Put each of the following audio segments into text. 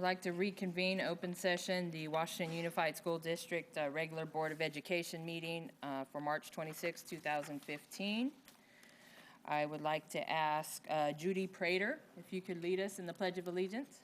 like to reconvene open session, the Washington Unified School District regular Board of Education meeting for March 26, 2015. I would like to ask Judy Prater if you could lead us in the Pledge of Allegiance.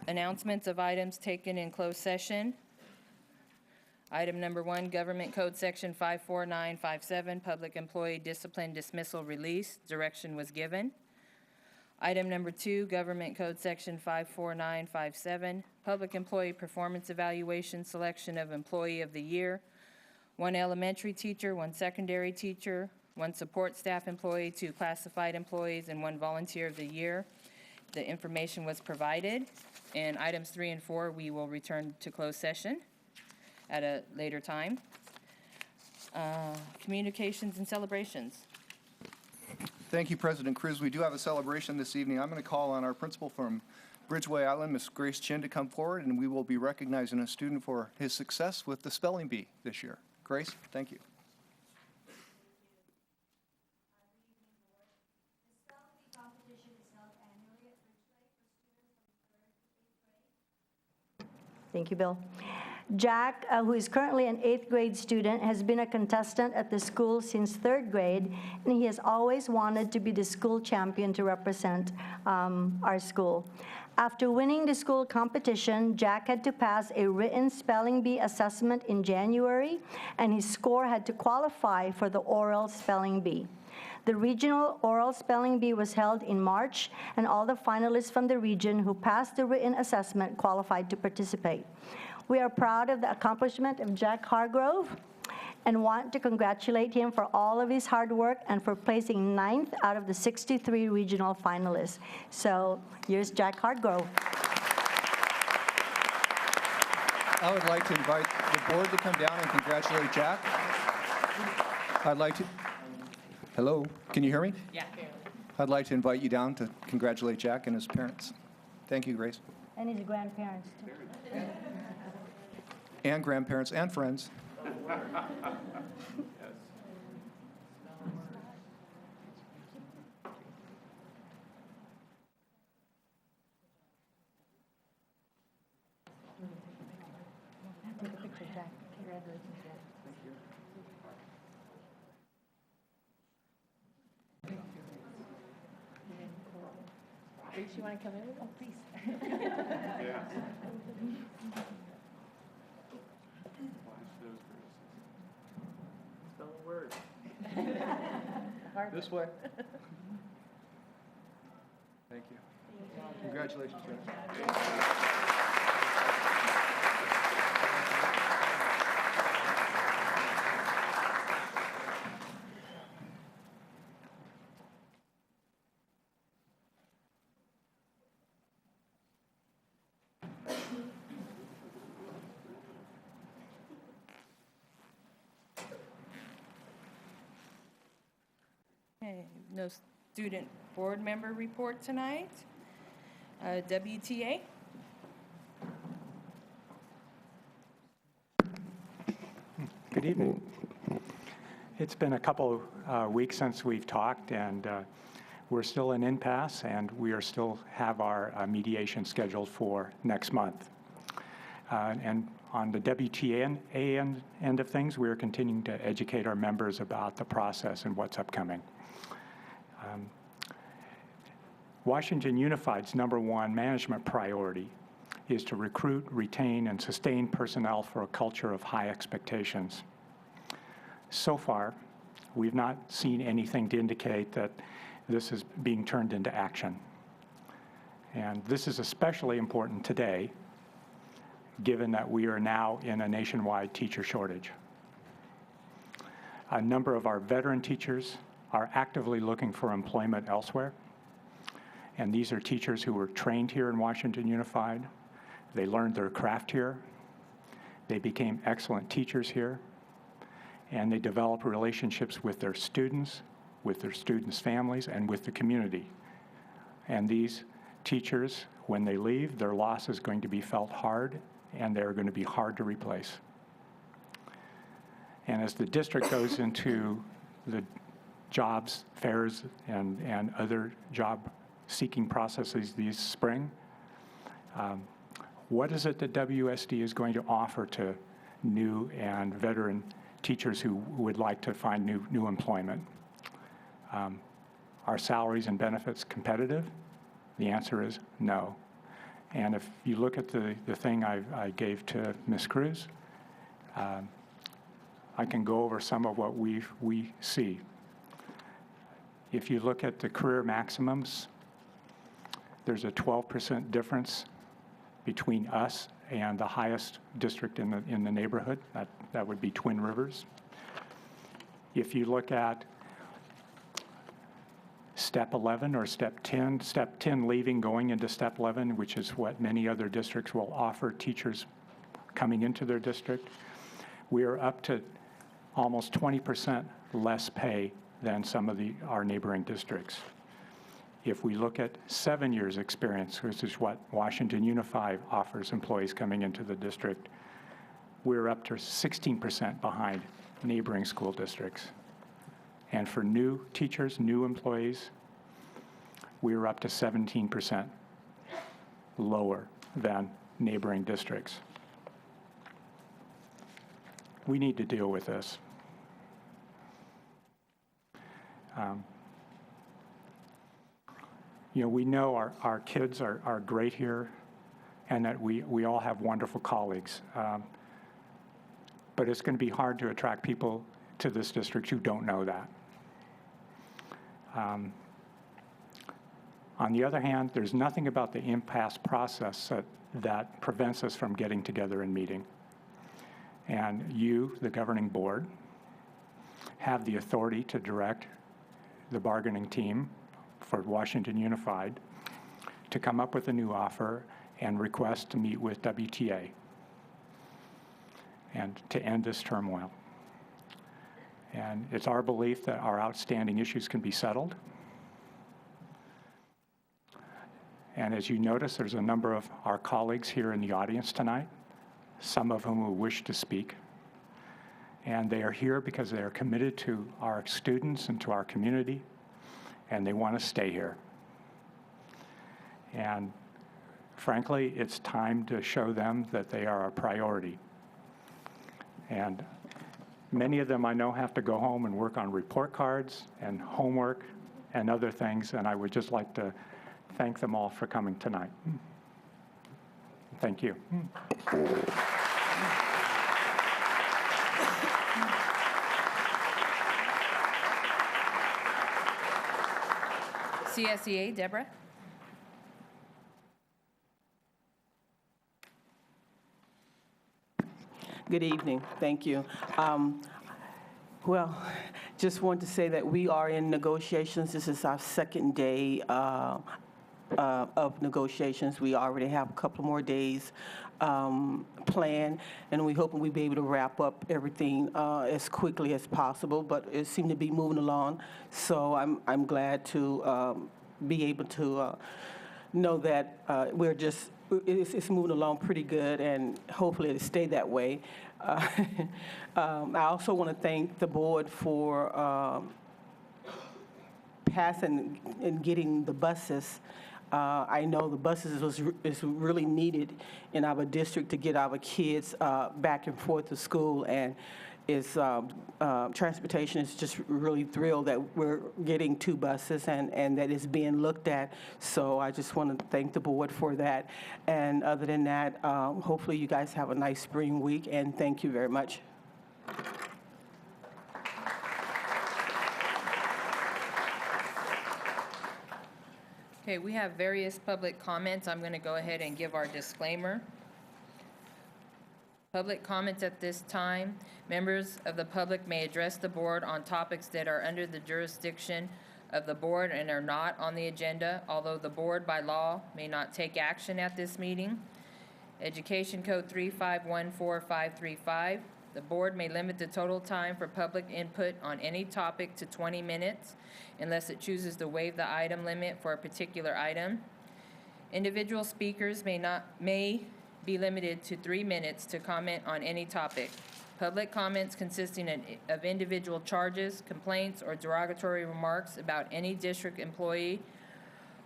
Announcements of items taken in closed session. Item number 1, Government Code Section 54957, Public Employee Discipline Dismissal Release. Direction was given. Item number 2, Government Code Section 54957, Public Employee Performance Evaluation, Selection of Employee of the Year. 1 elementary teacher, 1 secondary teacher, 1 support staff employee, 2 classified employees, and 1 volunteer of the year. The information was provided. And items 3 and 4, we will return to closed session at a later time. Communications and celebrations. Thank you, President Cruz. We do have a celebration this evening. I'm going to call on our principal from Bridgeway Island, Ms. Grace Chin, to come forward, and we will be recognizing a student for his success with the spelling bee this year. Grace, thank you. Thank you, Bill. Jack, who is currently an 8th grade student, has been a contestant at the school since 3rd grade, and he has always wanted to be the school champion to represent our school. After winning the school competition, Jack had to pass a written spelling bee assessment in January, and his score had to qualify for the oral spelling bee. The regional oral spelling bee was held in March, and all the finalists from the region who passed the written assessment qualified to participate. We are proud of the accomplishment of Jack Hargrove and want to congratulate him for all of his hard work and for placing 9th out of the 63 regional finalists. So here's Jack Hargrove. I would like to invite the board to come down and congratulate Jack. I'd like to... Hello, can you hear me? Yeah, barely. I'd like to invite you down to congratulate Jack and his parents. Thank you, Grace. And his grandparents, too. And grandparents and friends. Take a picture, Jack. Congratulations, Jack. Grace, you want to come in? Oh, please. Yeah. Spell the word. This way. Thank you. Congratulations, Jack. Okay, no student board member report tonight. WTA. Good evening. It's been a couple weeks since we've talked, and we're still in impasse, and we are still have our mediation scheduled for next month. And on the WTA end of things, we are continuing to educate our members about the process and what's upcoming. Washington Unified's #1 management priority is to recruit, retain, and sustain personnel for a culture of high expectations. So far, we've not seen anything to indicate that this is being turned into action. And this is especially important today, given that we are now in a nationwide teacher shortage. A number of our veteran teachers are actively looking for employment elsewhere, And these are teachers who were trained here in Washington Unified. They learned their craft here. They became excellent teachers here. And they developed relationships with their students' families, and with the community. And these teachers, when they leave, their loss is going to be felt hard, and they're going to be hard to replace. And as the district goes into the jobs fairs and other job-seeking processes this spring, what is it that WSD is going to offer to new and veteran teachers who would like to find new employment? Are salaries and benefits competitive? The answer is no. And if you look at the thing I gave to Ms. Cruz, I can go over some of what we see. If you look at the career maximums, there's a 12% difference between us and the highest district in the neighborhood. That would be Twin Rivers. If you look at Step 11 or Step 10, Step 10 leaving, going into Step 11, which is what many other districts will offer teachers coming into their district, we are up to almost 20% less pay than some of our neighboring districts. If we look at 7 years experience, which is what Washington Unified offers employees coming into the district, we're up to 16% behind neighboring school districts. And for new teachers, new employees, we're up to 17% lower than neighboring districts. We need to deal with this. We know our kids are great here, and that we all have wonderful colleagues. But it's going to be hard to attract people to this district who don't know that. On the other hand, there's nothing about the impasse process that prevents us from getting together and meeting. And you, the governing board, have the authority to direct the bargaining team for Washington Unified to come up with a new offer and request to meet with WTA and to end this turmoil. And it's our belief that our outstanding issues can be settled. And as you notice, there's a number of our colleagues here in the audience tonight, some of whom will wish to speak. And they are here because they are committed to our students and to our community, and they want to stay here. And frankly, it's time to show them that they are a priority. And many of them I know have to go home and work on report cards and homework and other things, and I would just like to thank them all for coming tonight. Thank you. CSEA, Deborah? Good evening. Thank you. Well, just want to say that we are in negotiations. This is our second day of negotiations. We already have a couple more days planned, and we hope we'll be able to wrap up everything as quickly as possible, but it seemed to be moving along. So I'm glad to be able to know that it's moving along pretty good, and hopefully it'll stay that way. I also want to thank the board for passing and getting the buses. I know the buses is really needed in our district to get our kids back and forth to school, and transportation is just really thrilled that we're getting 2 buses and that it's being looked at. So I just want to thank the board for that. And other than that, hopefully you guys have a nice spring week, and thank you very much. Okay, we have various public comments. I'm going to go ahead and give our disclaimer. Public comments at this time. Members of the public may address the board on topics that are under the jurisdiction of the board and are not on the agenda, although the board by law may not take action at this meeting. Education Code 3514535, the board may limit the total time for public input on any topic to 20 minutes unless it chooses to waive the item limit for a particular item. Individual speakers may be limited to 3 minutes to comment on any topic. Public comments consisting of individual charges, complaints, or derogatory remarks about any district employee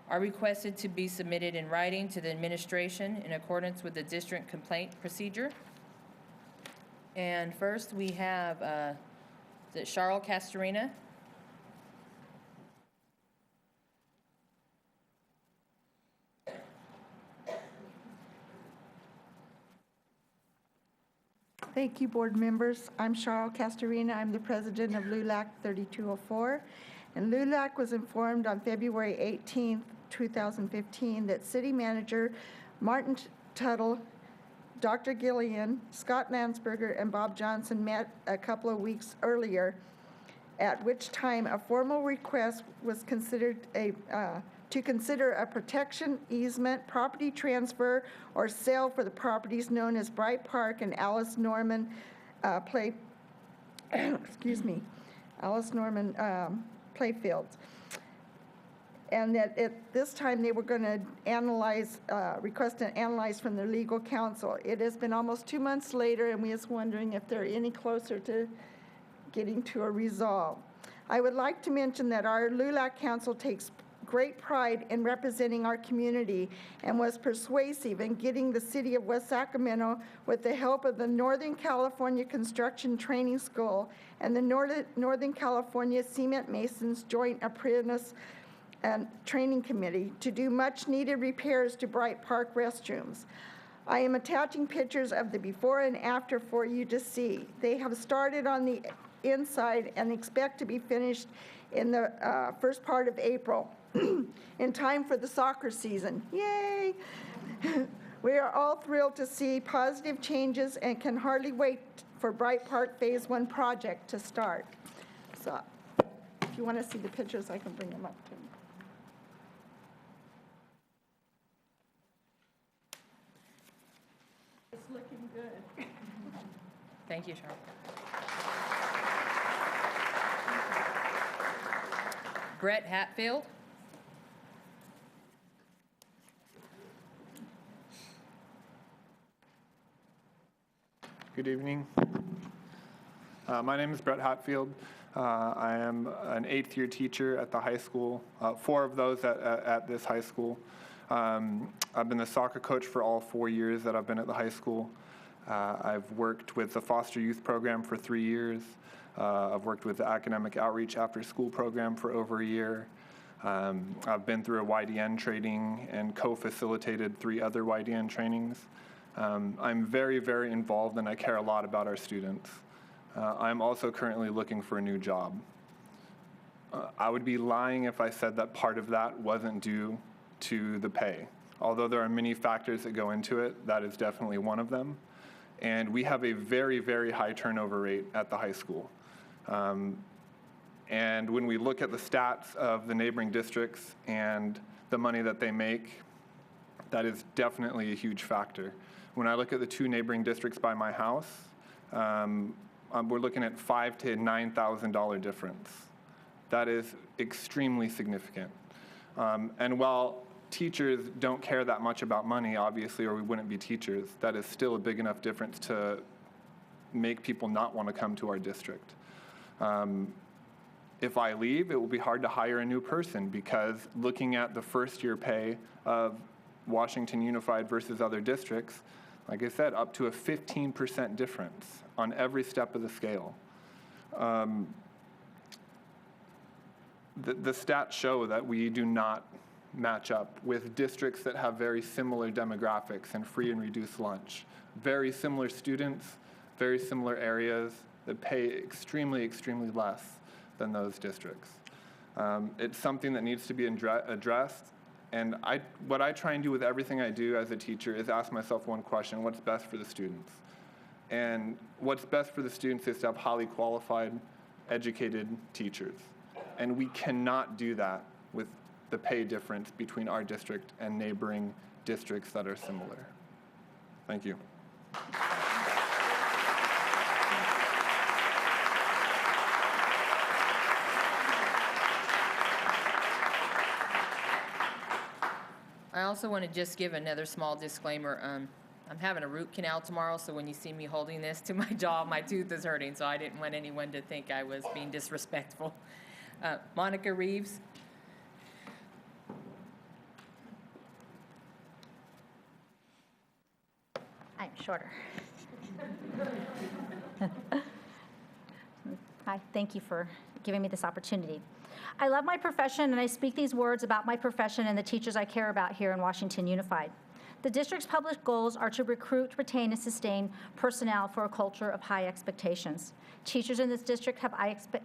are requested to be submitted in writing to the administration in accordance with the district complaint procedure. And first, we have, is it Charles Castorina? Thank you, board members. I'm Cheryl Castorina. I'm the president of LULAC 3204. And LULAC was informed on February 18th, 2015, that City Manager Martin Tuttle, Dr. Gillian, Scott Landsberger, and Bob Johnson met a couple of weeks earlier, at which time a formal request was considered to consider a protection easement, property transfer, or sale for the properties known as Bright Park and Alice Norman playfields. And that at this time they were going to request an analyze from their legal counsel. It has been almost 2 months later, and we are wondering if they're any closer to getting to a resolve. I would like to mention that our LULAC Council takes great pride in representing our community and was persuasive in getting the City of West Sacramento, with the help of the Northern California Construction Training School and the Northern California Cement Masons Joint Apprentice and Training Committee, to do much needed repairs to Bright Park restrooms. I am attaching pictures of the before and after for you to see. They have started on the inside and expect to be finished in the first part of April, in time for the soccer season. Yay! We are all thrilled to see positive changes and can hardly wait for Bright Park Phase 1 project to start. So if you want to see the pictures, I can bring them up to you. It's looking good. Thank you, Cheryl. Brett Hatfield. Good evening. My name is Brett Hatfield. I am an 8th-year teacher at the high school, 4 of those at this high school. I've been the soccer coach for all 4 years that I've been at the high school. I've worked with the foster youth program for 3 years. I've worked with the academic outreach after school program for over a year. I've been through a YDN training and co-facilitated 3 other YDN trainings. I'm very, very involved, and I care a lot about our students. I'm also currently looking for a new job. I would be lying if I said that part of that wasn't due to the pay. Although there are many factors that go into it, that is definitely one of them. And we have a very, very high turnover rate at the high school. And when we look at the stats of the neighboring districts and the money that they make, that is definitely a huge factor. When I look at the 2 neighboring districts by my house, we're looking at $5,000 to $9,000 difference. That is extremely significant. And while teachers don't care that much about money, obviously, or we wouldn't be teachers, that is still a big enough difference to make people not want to come to our district. If I leave, it will be hard to hire a new person, because looking at the first-year pay of Washington Unified versus other districts, like I said, up to a 15% difference on every step of the scale. The stats show that we do not match up with districts that have very similar demographics and free and reduced lunch. Very similar students, very similar areas that pay extremely, extremely less than those districts. It's something that needs to be addressed. And what I try and do with everything I do as a teacher is ask myself one question: what's best for the students? And what's best for the students is to have highly qualified, educated teachers. And we cannot do that with the pay difference between our district and neighboring districts that are similar. Thank you. I also want to just give another small disclaimer. I'm having a root canal tomorrow, so when you see me holding this to my jaw, my tooth is hurting, so I didn't want anyone to think I was being disrespectful. Monica Reeves. I'm shorter. Hi, thank you for giving me this opportunity. I love my profession, and I speak these words about my profession and the teachers I care about here in Washington Unified. The district's public goals are to recruit, retain, and sustain personnel for a culture of high expectations. Teachers in this district have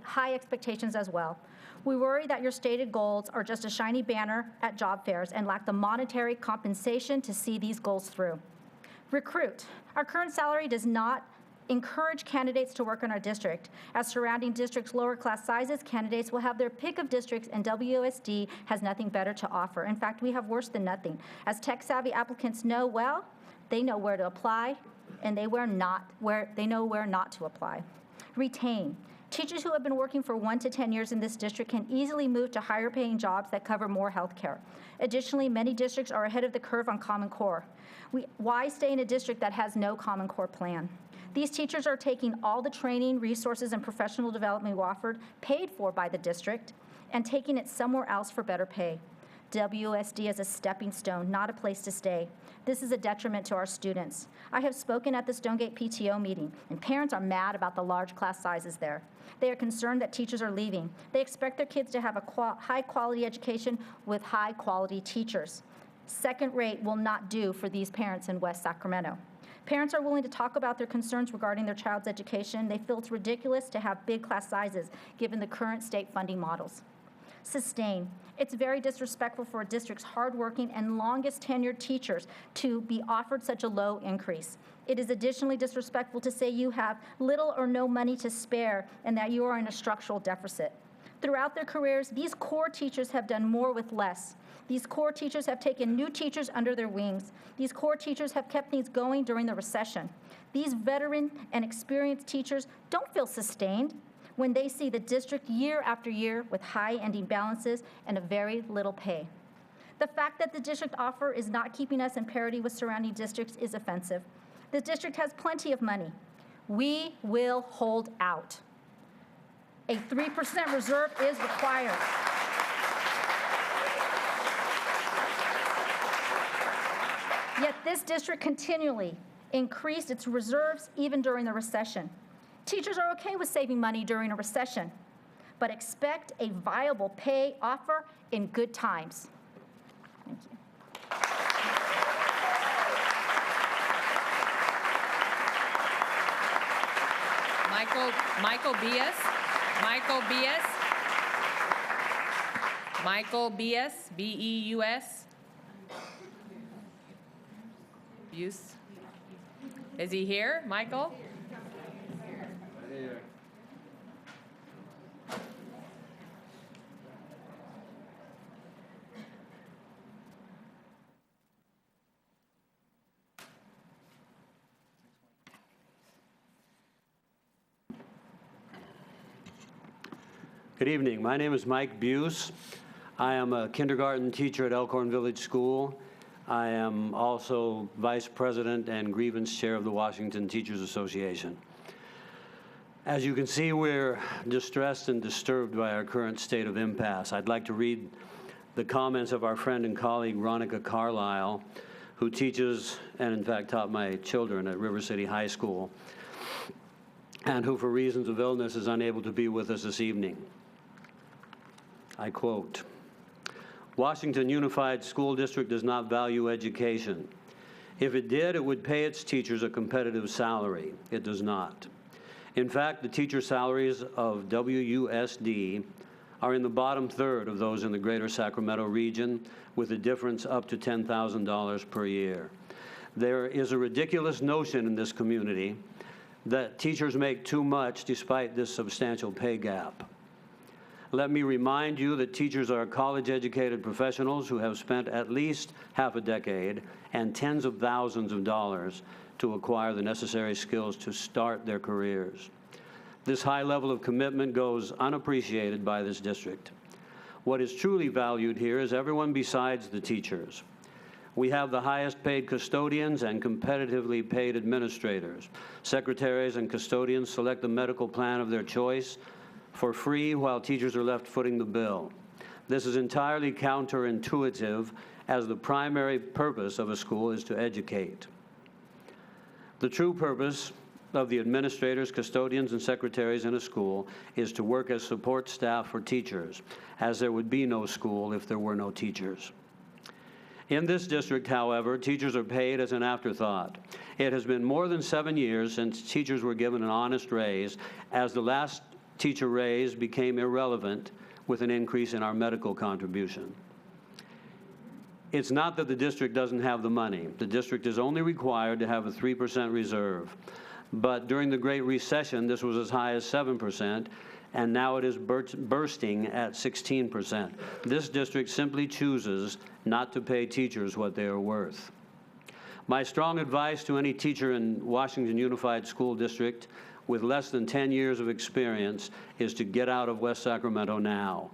high expectations as well. We worry that your stated goals are just a shiny banner at job fairs and lack the monetary compensation to see these goals through. Recruit. Our current salary does not encourage candidates to work in our district. As surrounding districts lower class sizes, candidates will have their pick of districts, and WSD has nothing better to offer. In fact, we have worse than nothing. As tech-savvy applicants know well, they know where to apply, and they know where not to apply. Retain. Teachers who have been working for 1 to 10 years in this district can easily move to higher paying jobs that cover more health care. Additionally, many districts are ahead of the curve on Common Core. Why stay in a district that has no Common Core plan? These teachers are taking all the training, resources, and professional development we offered, paid for by the district, and taking it somewhere else for better pay. WSD is a stepping stone, not a place to stay. This is a detriment to our students. I have spoken at the Stonegate PTO meeting, and parents are mad about the large class sizes there. They are concerned that teachers are leaving. They expect their kids to have a high-quality education with high-quality teachers. Second rate will not do for these parents in West Sacramento. Parents are willing to talk about their concerns regarding their child's education. They feel it's ridiculous to have big class sizes given the current state funding models. Sustain. It's very disrespectful for a district's hardworking and longest tenured teachers to be offered such a low increase. It is additionally disrespectful to say you have little or no money to spare and that you are in a structural deficit. Throughout their careers, these core teachers have done more with less. These core teachers have taken new teachers under their wings. These core teachers have kept things going during the recession. These veteran and experienced teachers don't feel sustained when they see the district year after year with high ending balances and a very little pay. The fact that the district offer is not keeping us in parity with surrounding districts is offensive. The district has plenty of money. We will hold out. A 3% reserve is required. Yet this district continually increased its reserves even during the recession. Teachers are okay with saving money during a recession, but expect a viable pay offer in good times. Thank you. Michael Bies, B-E-U-S. Buse. Is he here, Michael? Good evening. My name is Mike Buse. I am a kindergarten teacher at Elkhorn Village School. I am also vice president and grievance chair of the Washington Teachers Association. As you can see, we're distressed and disturbed by our current state of impasse. I'd like to read the comments of our friend and colleague, Ronica Carlisle, who teaches and in fact taught my children at River City High School, and who for reasons of illness is unable to be with us this evening. I quote, "Washington Unified School District does not value education. If it did, it would pay its teachers a competitive salary. It does not. In fact, the teacher salaries of WUSD are in the bottom third of those in the greater Sacramento region, with a difference up to $10,000 per year. There is a ridiculous notion in this community that teachers make too much despite this substantial pay gap. Let me remind you that teachers are college-educated professionals who have spent at least half a decade and tens of thousands of dollars to acquire the necessary skills to start their careers. This high level of commitment goes unappreciated by this district. What is truly valued here is everyone besides the teachers. We have the highest paid custodians and competitively paid administrators. Secretaries and custodians select the medical plan of their choice for free while teachers are left footing the bill. This is entirely counterintuitive, as the primary purpose of a school is to educate. The true purpose of the administrators, custodians, and secretaries in a school is to work as support staff for teachers, as there would be no school if there were no teachers. In this district, however, teachers are paid as an afterthought. It has been more than 7 years since teachers were given an honest raise, as the last teacher raise became irrelevant with an increase in our medical contribution. It's not that the district doesn't have the money. The district is only required to have a 3% reserve. But during the Great Recession, this was as high as 7%, and now it is bursting at 16%. This district simply chooses not to pay teachers what they are worth. My strong advice to any teacher in Washington Unified School District with less than 10 years of experience is to get out of West Sacramento now.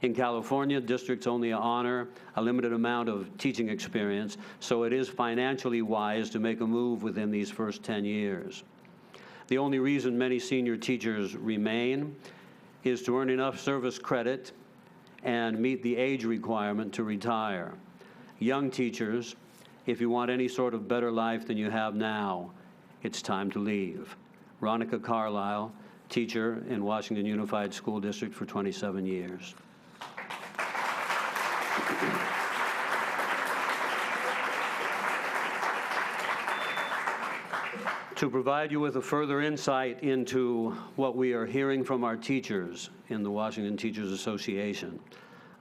In California, districts only honor a limited amount of teaching experience, so it is financially wise to make a move within these first 10 years. The only reason many senior teachers remain is to earn enough service credit and meet the age requirement to retire. Young teachers, if you want any sort of better life than you have now, it's time to leave. Ronica Carlisle, teacher in Washington Unified School District for 27 years. To provide you with a further insight into what we are hearing from our teachers in the Washington Teachers Association,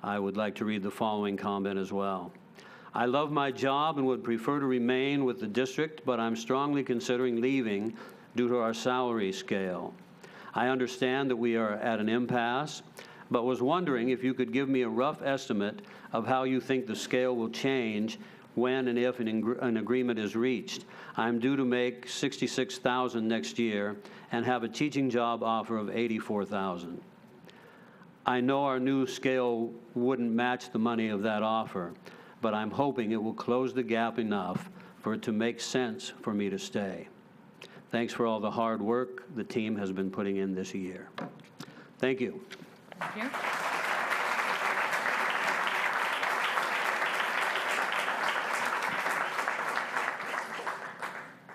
I would like to read the following comment as well. I love my job and would prefer to remain with the district, but I'm strongly considering leaving due to our salary scale. I understand that we are at an impasse, but was wondering if you could give me a rough estimate of how you think the scale will change when and if an agreement is reached. I'm due to make $66,000 next year and have a teaching job offer of $84,000. I know our new scale wouldn't match the money of that offer, but I'm hoping it will close the gap enough for it to make sense for me to stay. Thanks for all the hard work the team has been putting in this year. Thank you. Thank you.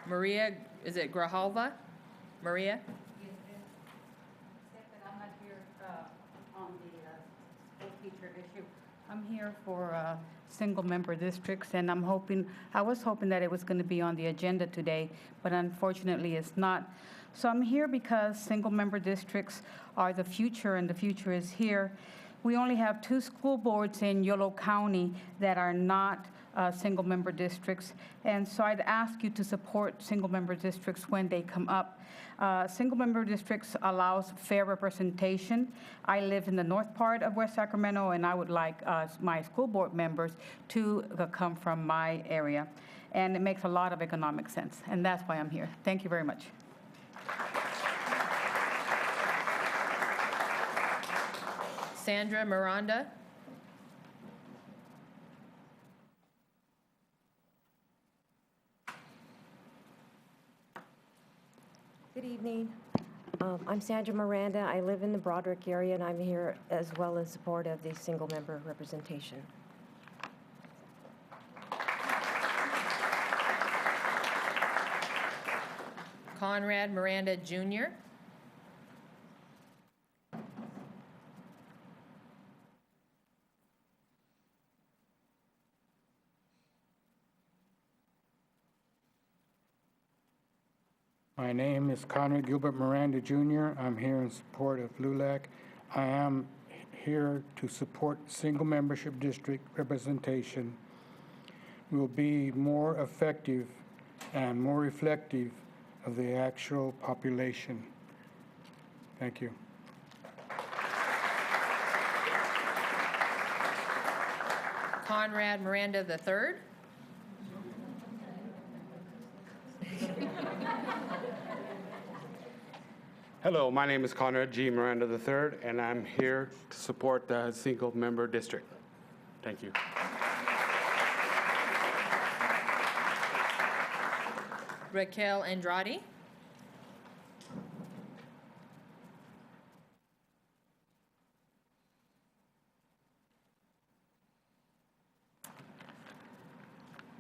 Maria, is it Grijalva? Maria? I'm not here on the school teacher issue. I'm here for single-member districts, and I was hoping that it was going to be on the agenda today, but unfortunately it's not. So I'm here because single-member districts are the future, and the future is here. We only have 2 school boards in Yolo County that are not single-member districts, and so I'd ask you to support single-member districts when they come up. Single-member districts allows fair representation. I live in the north part of West Sacramento, and I would like my school board members to come from my area, and it makes a lot of economic sense, and that's why I'm here. Thank you very much. Sandra Miranda? Good evening. I'm Sandra Miranda. I live in the Broderick area, and I'm here as well in support of the single-member representation. Conrad Miranda, Jr.? My name is Conrad Gilbert Miranda, Jr. I'm here in support of LULAC. I am here to support single membership district representation. We will be more effective and more reflective of the actual population. Thank you. Conrad Miranda III. Hello, my name is Conrad G. Miranda III, and I'm here to support the single-member district. Thank you. Raquel Andrade.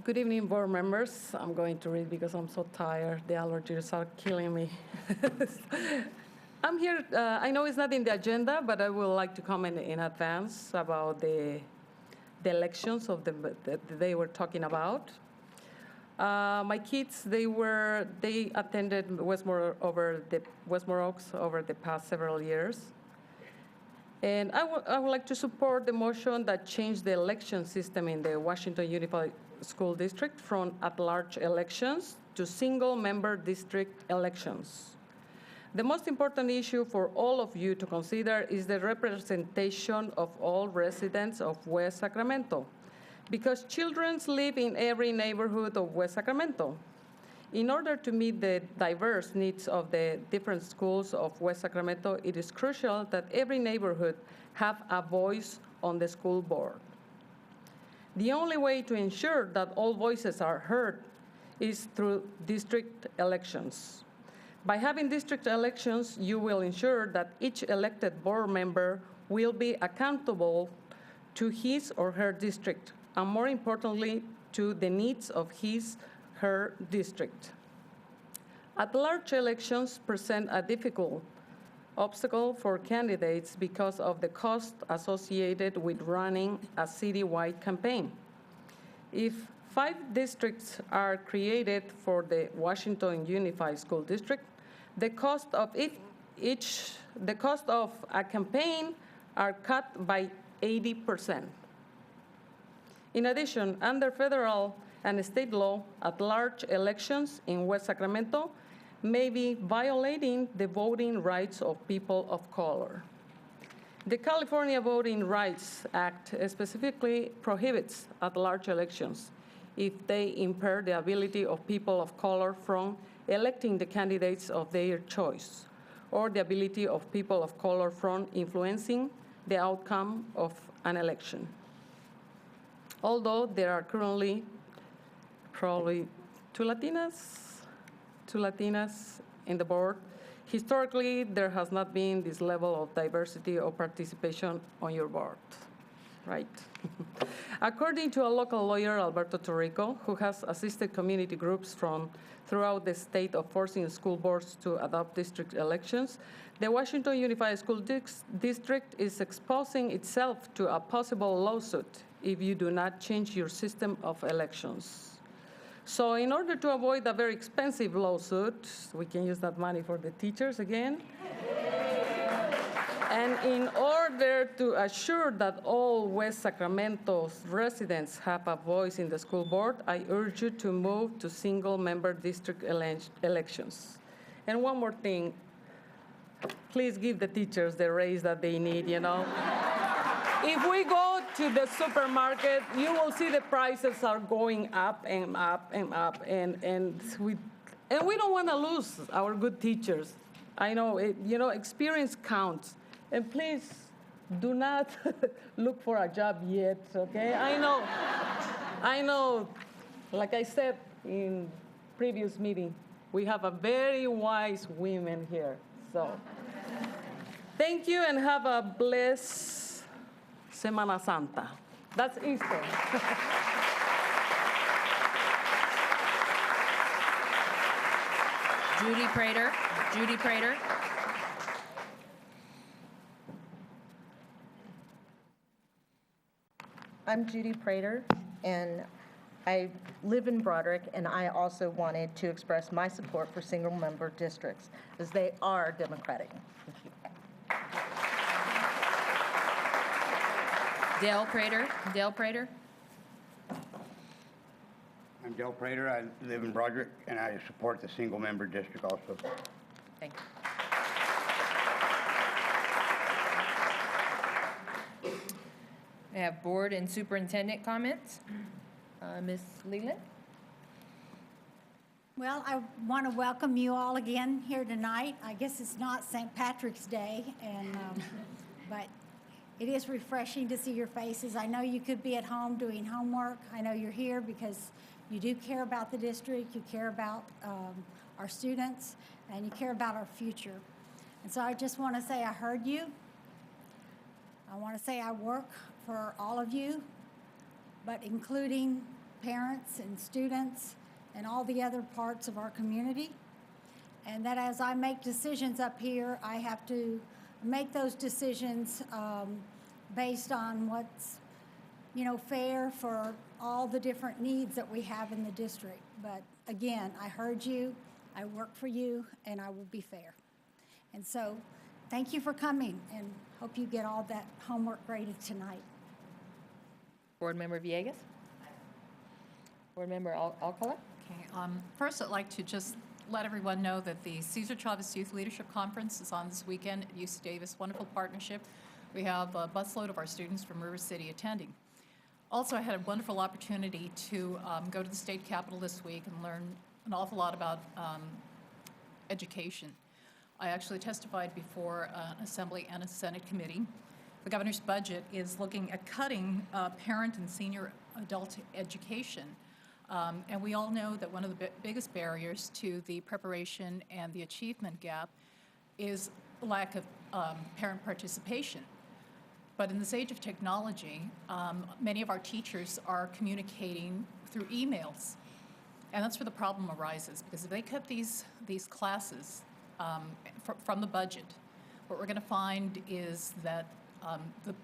Good evening, board members. I'm going to read because I'm so tired. The allergies are killing me. I'm here, I know it's not in the agenda, but I would like to comment in advance about the elections that they were talking about. My kids, they attended Westmore Oaks over the past several years. And I would like to support the motion that changed the election system in the Washington Unified School District from at-large elections to single-member district elections. The most important issue for all of you to consider is the representation of all residents of West Sacramento, because children live in every neighborhood of West Sacramento. In order to meet the diverse needs of the different schools of West Sacramento, it is crucial that every neighborhood have a voice on the school board. The only way to ensure that all voices are heard is through district elections. By having district elections, you will ensure that each elected board member will be accountable to his or her district, and more importantly, to the needs of her district. At-large elections present a difficult obstacle for candidates because of the cost associated with running a citywide campaign. If 5 districts are created for the Washington Unified School District, the cost of a campaign are cut by 80%. In addition, under federal and state law, at-large elections in West Sacramento may be violating the voting rights of people of color. The California Voting Rights Act specifically prohibits at-large elections if they impair the ability of people of color from electing the candidates of their choice, or the ability of people of color from influencing the outcome of an election. Although there are currently probably two Latinas in the board, historically there has not been this level of diversity or participation on your board, right? According to a local lawyer, Alberto Torrico, who has assisted community groups from throughout the state of forcing school boards to adopt district elections, the Washington Unified School District is exposing itself to a possible lawsuit if you do not change your system of elections. So in order to avoid a very expensive lawsuit, we can use that money for the teachers again. And in order to assure that all West Sacramento's residents have a voice in the school board, I urge you to move to single-member district elections. And one more thing, please give the teachers the raise that they need, you know. If we go to the supermarket, you will see the prices are going up and up and up, and we don't want to lose our good teachers. I know, experience counts. And please do not look for a job yet, okay? I know, like I said in previous meeting, we have a very wise women here. So thank you and have a blessed Semana Santa. That's Easter. Judy Prater. I'm Judy Prater, and I live in Broderick, and I also wanted to express my support for single-member districts, as they are democratic. Thank you. Dale Prater. I'm Dale Prater. I live in Broderick, and I support the single-member district also. Thank you. We have board and superintendent comments. Ms. Leland? Well, I want to welcome you all again here tonight. I guess it's not St. Patrick's Day, but it is refreshing to see your faces. I know you could be at home doing homework. I know you're here because you do care about the district, you care about our students, and you care about our future. And so I just want to say I heard you. I want to say I work for all of you, but including parents and students and all the other parts of our community. And that as I make decisions up here, I have to make those decisions based on what's, fair for all the different needs that we have in the district. But again, I heard you, I work for you, and I will be fair. And so thank you for coming, and hope you get all that homework graded tonight. Board Member Villegas? Board Member Alcala? Okay. First, I'd like to just let everyone know that the Cesar Chavez Youth Leadership Conference is on this weekend at UC Davis. Wonderful partnership. We have a busload of our students from River City attending. Also, I had a wonderful opportunity to go to the state capitol this week and learn an awful lot about education. I actually testified before an Assembly and a Senate committee. The governor's budget is looking at cutting parent and senior adult education. And we all know that one of the biggest barriers to the preparation and the achievement gap is lack of parent participation. But in this age of technology, many of our teachers are communicating through emails. And that's where the problem arises, because if they cut these classes from the budget, what we're going to find is that the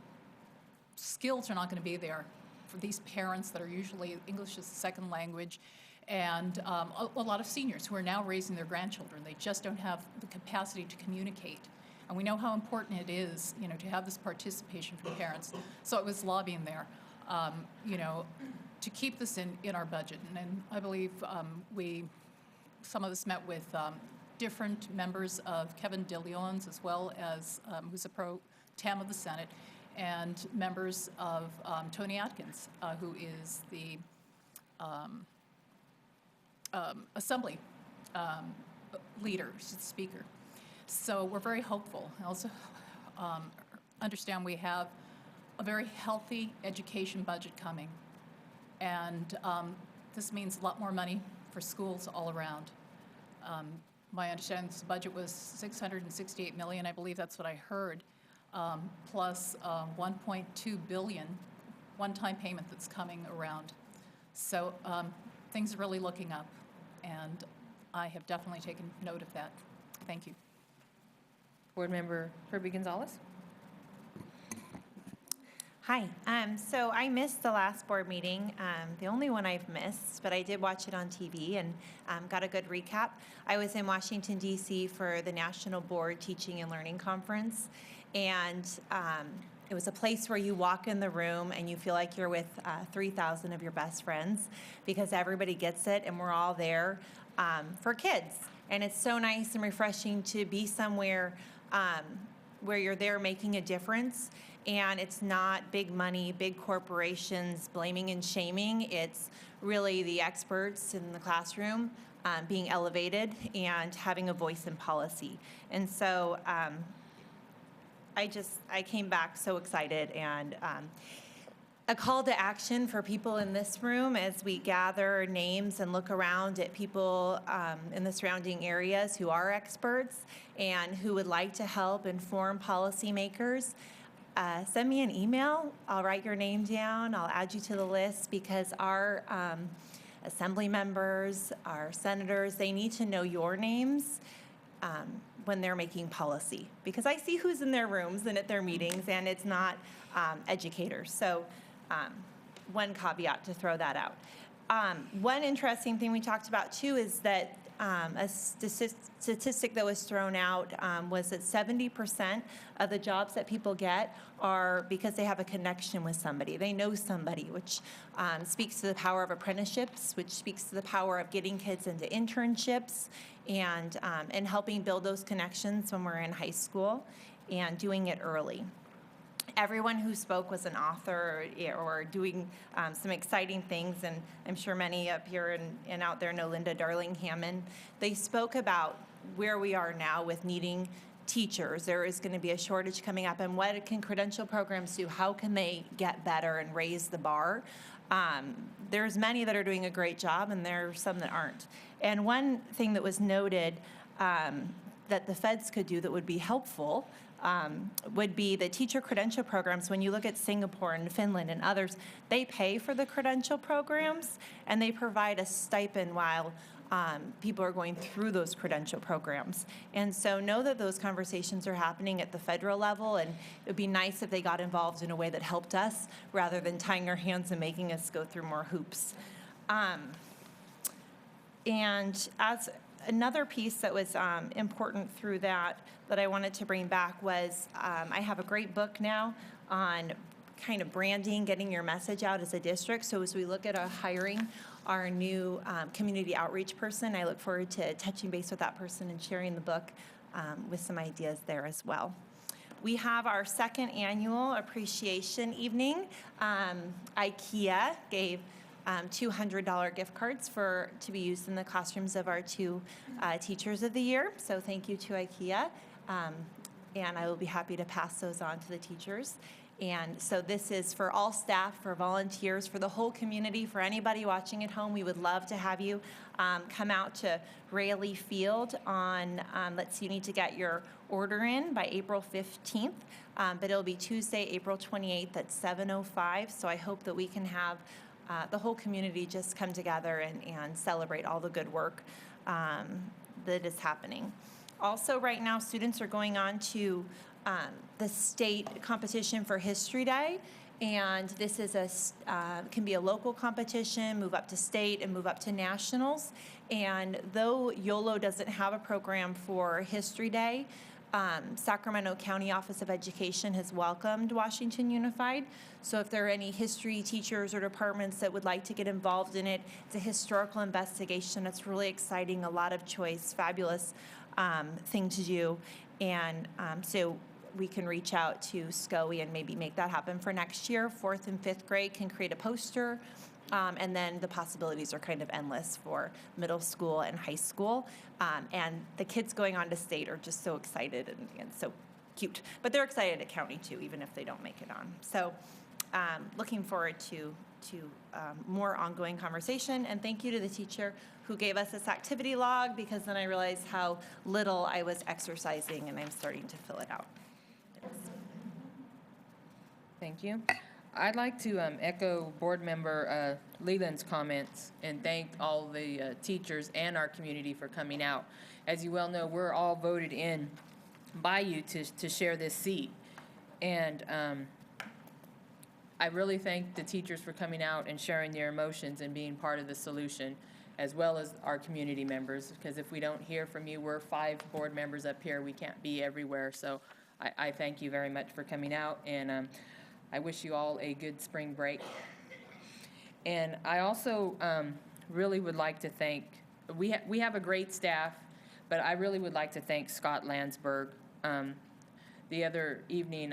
skills are not going to be there for these parents that are usually English as a second language, and a lot of seniors who are now raising their grandchildren. They just don't have the capacity to communicate. And we know how important it is, to have this participation from parents. So it was lobbying there, to keep this in our budget. And I believe some of us met with different members of Kevin DeLeon's, as well as who's a pro tem of the Senate, and members of Tony Atkins, who is the Assembly leader, speaker. So we're very hopeful. I also understand we have a very healthy education budget coming, and this means a lot more money for schools all around. My understanding is the budget was $668 million, I believe that's what I heard, plus $1.2 billion one-time payment that's coming around. So things are really looking up, and I have definitely taken note of that. Thank you. Board Member Kirby Gonzalez? Hi. So I missed the last board meeting, the only one I've missed, but I did watch it on TV and got a good recap. I was in Washington, D.C. for the National Board Teaching and Learning Conference, and it was a place where you walk in the room and you feel like you're with 3,000 of your best friends, because everybody gets it and we're all there for kids. And it's so nice and refreshing to be somewhere where you're there making a difference. And it's not big money, big corporations blaming and shaming. It's really the experts in the classroom being elevated and having a voice in policy. And so I came back so excited, and a call to action for people in this room as we gather names and look around at people in the surrounding areas who are experts and who would like to help inform policymakers. Send me an email. I'll write your name down. I'll add you to the list, because our assembly members, our senators, they need to know your names when they're making policy, because I see who's in their rooms and at their meetings, and it's not educators. So one caveat to throw that out. One interesting thing we talked about too is that a statistic that was thrown out was that 70% of the jobs that people get are because they have a connection with somebody. They know somebody, which speaks to the power of apprenticeships, which speaks to the power of getting kids into internships and helping build those connections when we're in high school and doing it early. Everyone who spoke was an author or doing some exciting things, and I'm sure many up here and out there know Linda Darling Hammond. They spoke about where we are now with needing teachers. There is going to be a shortage coming up, and what can credential programs do? How can they get better and raise the bar? There's many that are doing a great job, and there are some that aren't. And one thing that was noted that the feds could do that would be helpful would be the teacher credential programs. When you look at Singapore and Finland and others, they pay for the credential programs, and they provide a stipend while people are going through those credential programs. And so know that those conversations are happening at the federal level, and it would be nice if they got involved in a way that helped us rather than tying our hands and making us go through more hoops. And as another piece that was important through that I wanted to bring back was I have a great book now on kind of branding, getting your message out as a district. So as we look at hiring our new community outreach person, I look forward to touching base with that person and sharing the book with some ideas there as well. We have our second annual appreciation evening. IKEA gave $200 gift cards to be used in the classrooms of our two Teachers of the Year. So thank you to IKEA. And I will be happy to pass those on to the teachers. And so this is for all staff, for volunteers, for the whole community, for anybody watching at home. We would love to have you come out to Raley Field on, let's see, you need to get your order in by April 15th. But it'll be Tuesday, April 28th at 7:05. So I hope that we can have the whole community just come together and celebrate all the good work that is happening. Also, right now, students are going on to the state competition for History Day, and this is can be a local competition, move up to state, and move up to nationals. And though YOLO doesn't have a program for History Day, Sacramento County Office of Education has welcomed Washington Unified. So if there are any history teachers or departments that would like to get involved in it, it's a historical investigation. It's really exciting, a lot of choice, fabulous thing to do. And so we can reach out to SCOE and maybe make that happen for next year. 4th and 5th grade can create a poster. And then the possibilities are kind of endless for middle school and high school. And the kids going on to state are just so excited and so cute. But they're excited at county too, even if they don't make it on. So looking forward to more ongoing conversation. And thank you to the teacher who gave us this activity log, because then I realized how little I was exercising, and I'm starting to fill it out. Thank you. I'd like to echo Board Member Leland's comments and thank all the teachers and our community for coming out. As you well know, we're all voted in by you to share this seat. And I really thank the teachers for coming out and sharing their emotions and being part of the solution, as well as our community members, because if we don't hear from you, we're 5 board members up here. We can't be everywhere. So I thank you very much for coming out, and I wish you all a good spring break. And I also really would like to thank, we have a great staff, but I really would like to thank Scott Landsberg. The other evening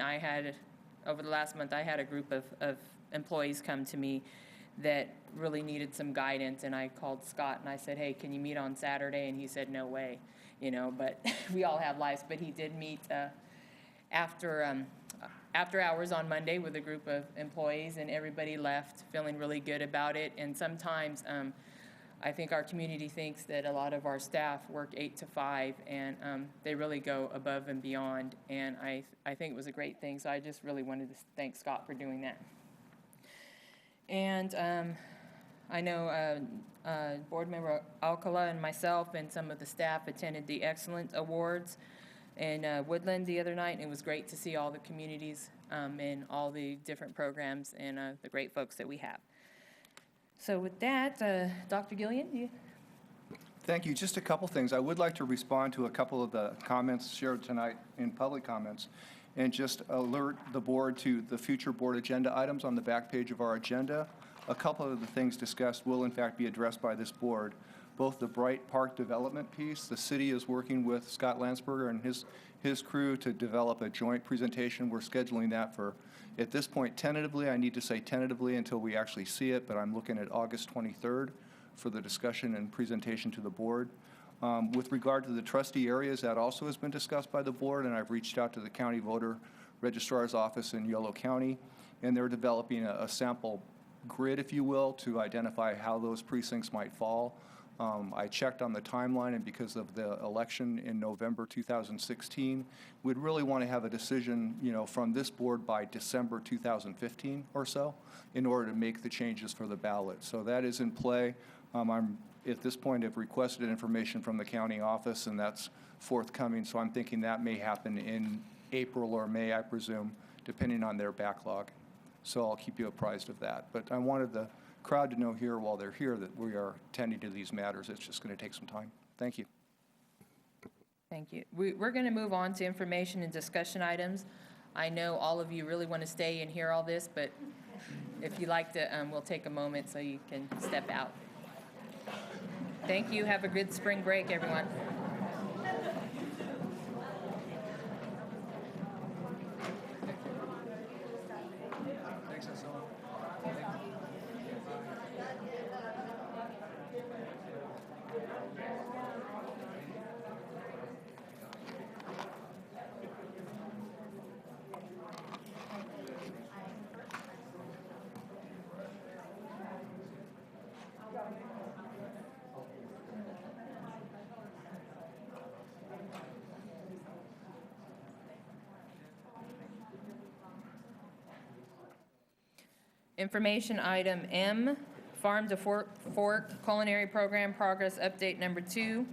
over the last month, I had a group of employees come to me that really needed some guidance, and I called Scott and I said, hey, can you meet on Saturday? And he said, no way, but we all have lives. But he did meet after hours on Monday with a group of employees, and everybody left feeling really good about it. And sometimes I think our community thinks that a lot of our staff work 8 to 5, and they really go above and beyond. And I think it was a great thing. So I just really wanted to thank Scott for doing that. And I know Board Member Alcala and myself and some of the staff attended the Excellence Awards in Woodland the other night, and it was great to see all the communities and all the different programs and the great folks that we have. So with that, Dr. Gillian, you? Thank you. Just a couple things. I would like to respond to a couple of the comments shared tonight in public comments, and just alert the board to the future board agenda items on the back page of our agenda. A couple of the things discussed will in fact be addressed by this board, both the Bright Park development piece. The city is working with Scott Landsberger and his crew to develop a joint presentation. We're scheduling that for, at this point, tentatively, I need to say tentatively until we actually see it, but I'm looking at August 23rd for the discussion and presentation to the board. With regard to the trustee areas, that also has been discussed by the board, and I've reached out to the county voter registrar's office in Yolo County, and they're developing a sample grid, if you will, to identify how those precincts might fall. I checked on the timeline, and because of the election in November 2016, we'd really want to have a decision, from this board by December 2015 or so in order to make the changes for the ballot. So that is in play. I'm, at this point, have requested information from the county office, and that's forthcoming. So I'm thinking that may happen in April or May, I presume, depending on their backlog. So I'll keep you apprised of that. But I wanted the crowd to know here while they're here that we are tending to these matters. It's just going to take some time. Thank you. Thank you. We're going to move on to information and discussion items. I know all of you really want to stay and hear all this, but if you'd like to, we'll take a moment so you can step out. Thank you. Have a good spring break, everyone. Information item M, Farm to Fork Culinary Program Progress Update Number 2,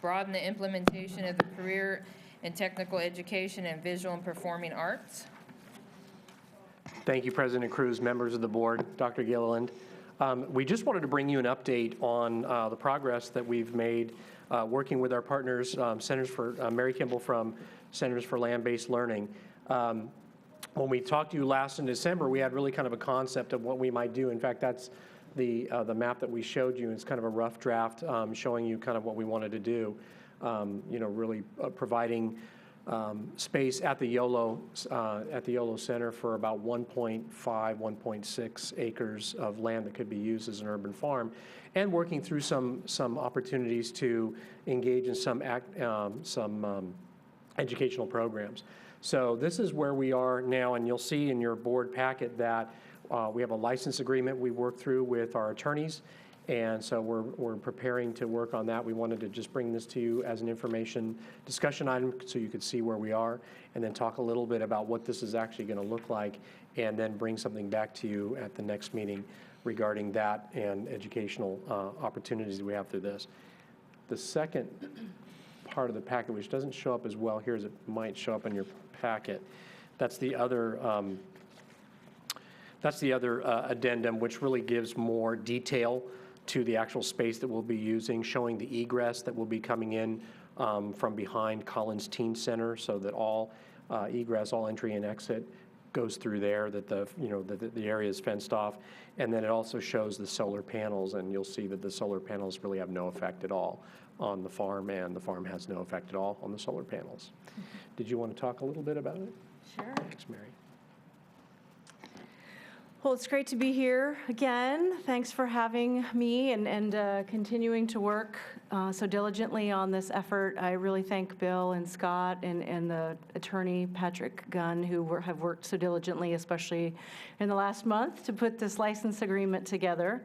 broaden the implementation of the career and technical education and visual and performing arts. Thank you, President Cruz, members of the board, Dr. Gilliland. We just wanted to bring you an update on the progress that we've made working with our partners, Centers for Mary Kimball from Centers for Land-Based Learning. When we talked to you last in December, we had really kind of a concept of what we might do. In fact, that's the map that we showed you. It's kind of a rough draft showing you kind of what we wanted to do. Really providing space at the YOLO Center for about 1.5, 1.6 acres of land that could be used as an urban farm, and working through some opportunities to engage in some educational programs. So this is where we are now, and you'll see in your board packet that we have a license agreement we worked through with our attorneys, and so we're preparing to work on that. We wanted to just bring this to you as an information discussion item so you could see where we are, and then talk a little bit about what this is actually going to look like, and then bring something back to you at the next meeting regarding that and educational opportunities that we have through this. The second part of the packet, which doesn't show up as well here as it might show up in your packet, that's the other addendum, which really gives more detail to the actual space that we'll be using, showing the egress that will be coming in from behind Collins Teen Center, so that all egress, all entry and exit goes through there, that the area is fenced off. And then it also shows the solar panels, and you'll see that the solar panels really have no effect at all on the farm, and the farm has no effect at all on the solar panels. Mm-hmm. Did you want to talk a little bit about it? Sure. Thanks, Mary. Well, it's great to be here again. Thanks for having me and continuing to work so diligently on this effort. I really thank Bill and Scott and the attorney, Patrick Gunn, who have worked so diligently, especially in the last month, to put this license agreement together.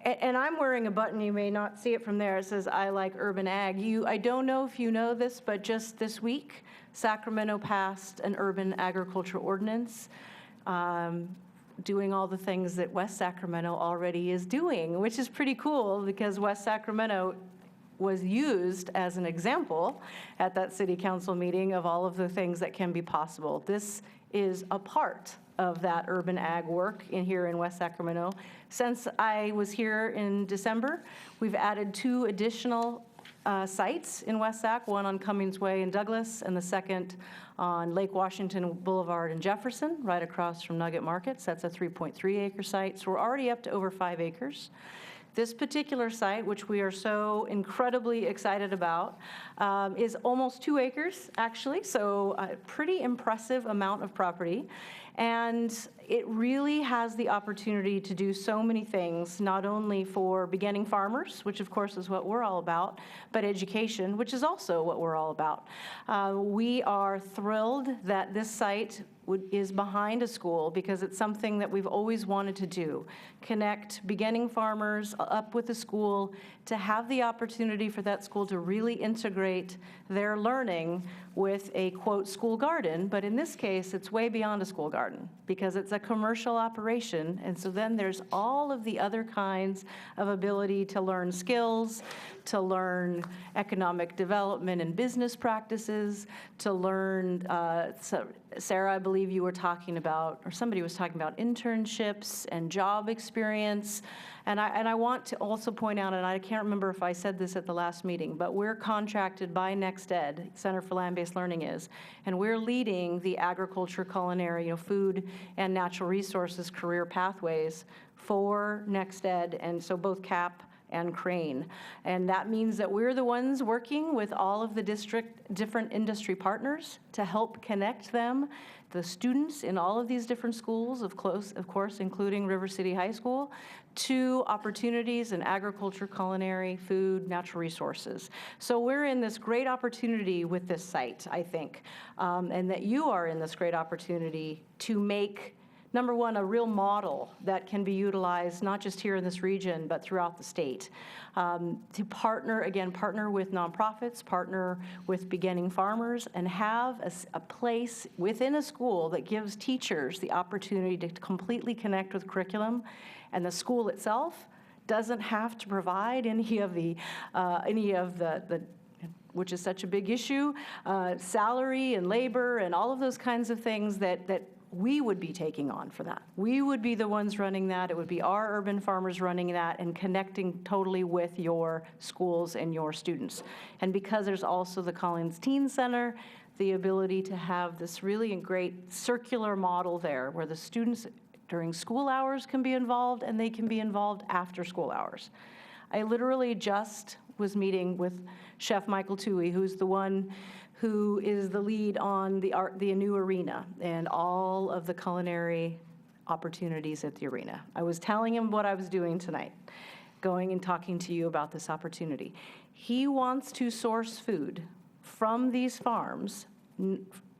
And I'm wearing a button, you may not see it from there, it says, I like urban ag. I don't know if you know this, but just this week, Sacramento passed an urban agriculture ordinance, doing all the things that West Sacramento already is doing, which is pretty cool because West Sacramento was used as an example at that city council meeting of all of the things that can be possible. This is a part of that urban ag work here in West Sacramento. Since I was here in December, we've added 2 additional sites in West Sac, one on Cummings Way in Douglas, and the second on Lake Washington Boulevard in Jefferson, right across from Nugget Markets. That's a 3.3 acre site. So we're already up to over 5 acres. This particular site, which we are so incredibly excited about, is almost 2 acres, actually, so a pretty impressive amount of property. And it really has the opportunity to do so many things, not only for beginning farmers, which of course is what we're all about, but education, which is also what we're all about. We are thrilled that this site is behind a school because it's something that we've always wanted to do. Connect beginning farmers up with the school to have the opportunity for that school to really integrate their learning with a, quote, school garden, but in this case, it's way beyond a school garden because it's a commercial operation, and so then there's all of the other kinds of ability to learn skills, to learn economic development and business practices, to learn, Sarah, I believe you were talking about, or somebody was talking about internships and job experience. And I want to also point out, and I can't remember if I said this at the last meeting, but we're contracted by NextEd, Center for Land-Based Learning is, and we're leading the agriculture, culinary, food, and natural resources career pathways for NextEd, and so both CAP and Crane. And that means that we're the ones working with all of the different industry partners to help connect them, the students in all of these different schools, of course, including River City High School, to opportunities in agriculture, culinary, food, natural resources. So we're in this great opportunity with this site, I think, and that you are in this great opportunity to make, number one, a real model that can be utilized not just here in this region, but throughout the state. To partner with nonprofits, partner with beginning farmers, and have a place within a school that gives teachers the opportunity to completely connect with curriculum, and the school itself doesn't have to provide any of the which is such a big issue, salary and labor and all of those kinds of things that we would be taking on for that. We would be the ones running that. It would be our urban farmers running that and connecting totally with your schools and your students. And because there's also the Collins Teen Center, the ability to have this really great circular model there where the students during school hours can be involved and they can be involved after school hours. I literally just was meeting with Chef Michael Toohey, who's the one who is the lead on the new arena and all of the culinary opportunities at the arena. I was telling him what I was doing tonight, going and talking to you about this opportunity. He wants to source food from these farms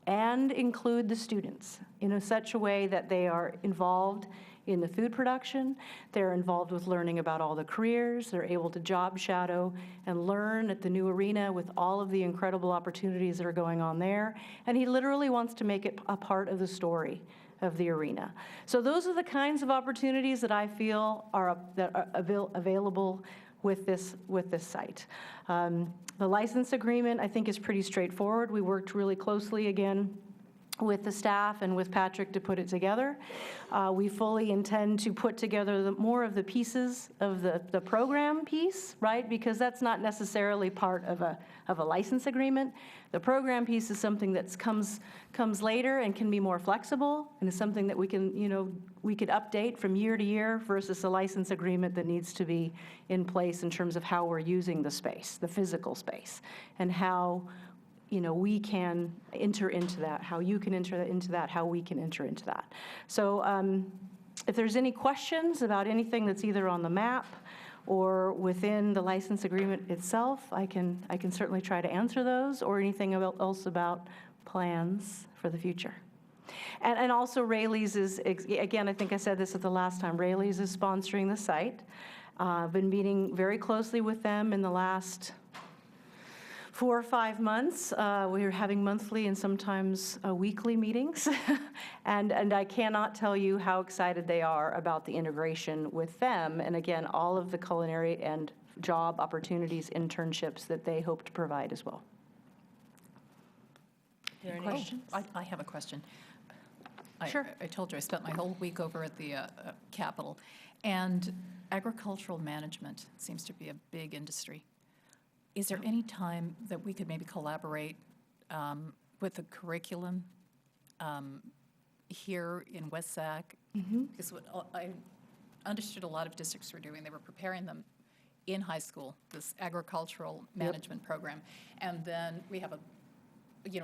and include the students in such a way that they are involved in the food production, they're involved with learning about all the careers, they're able to job shadow and learn at the new arena with all of the incredible opportunities that are going on there. And he literally wants to make it a part of the story of the arena. So those are the kinds of opportunities that I feel are available with this site. The license agreement, I think, is pretty straightforward. We worked really closely again with the staff and with Patrick to put it together. We fully intend to put together more of the pieces of the program piece, right? Because that's not necessarily part of a license agreement. The program piece is something that comes later and can be more flexible, and is something that we can, we could update from year to year versus a license agreement that needs to be in place in terms of how we're using the space, the physical space, and how we can enter into that, how you can enter into that, how we can enter into that. So if there's any questions about anything that's either on the map or within the license agreement itself, I can certainly try to answer those, or anything else about plans for the future. And also Rayleigh's is, again, I think I said this at the last time, Rayleigh's is sponsoring the site. I've been meeting very closely with them in the last 4 or 5 months. We are having monthly and sometimes weekly meetings. and I cannot tell you how excited they are about the integration with them. And again, all of the culinary and job opportunities, internships that they hope to provide as well. Are there any questions? I have a question. Sure. I told you I spent my whole week over at the Capitol. And agricultural management seems to be a big industry. Is there any time that we could maybe collaborate with the curriculum here in West Sac? Mm-hmm. Because understood a lot of districts were doing. They were preparing them in high school, this agricultural management program. And then we have a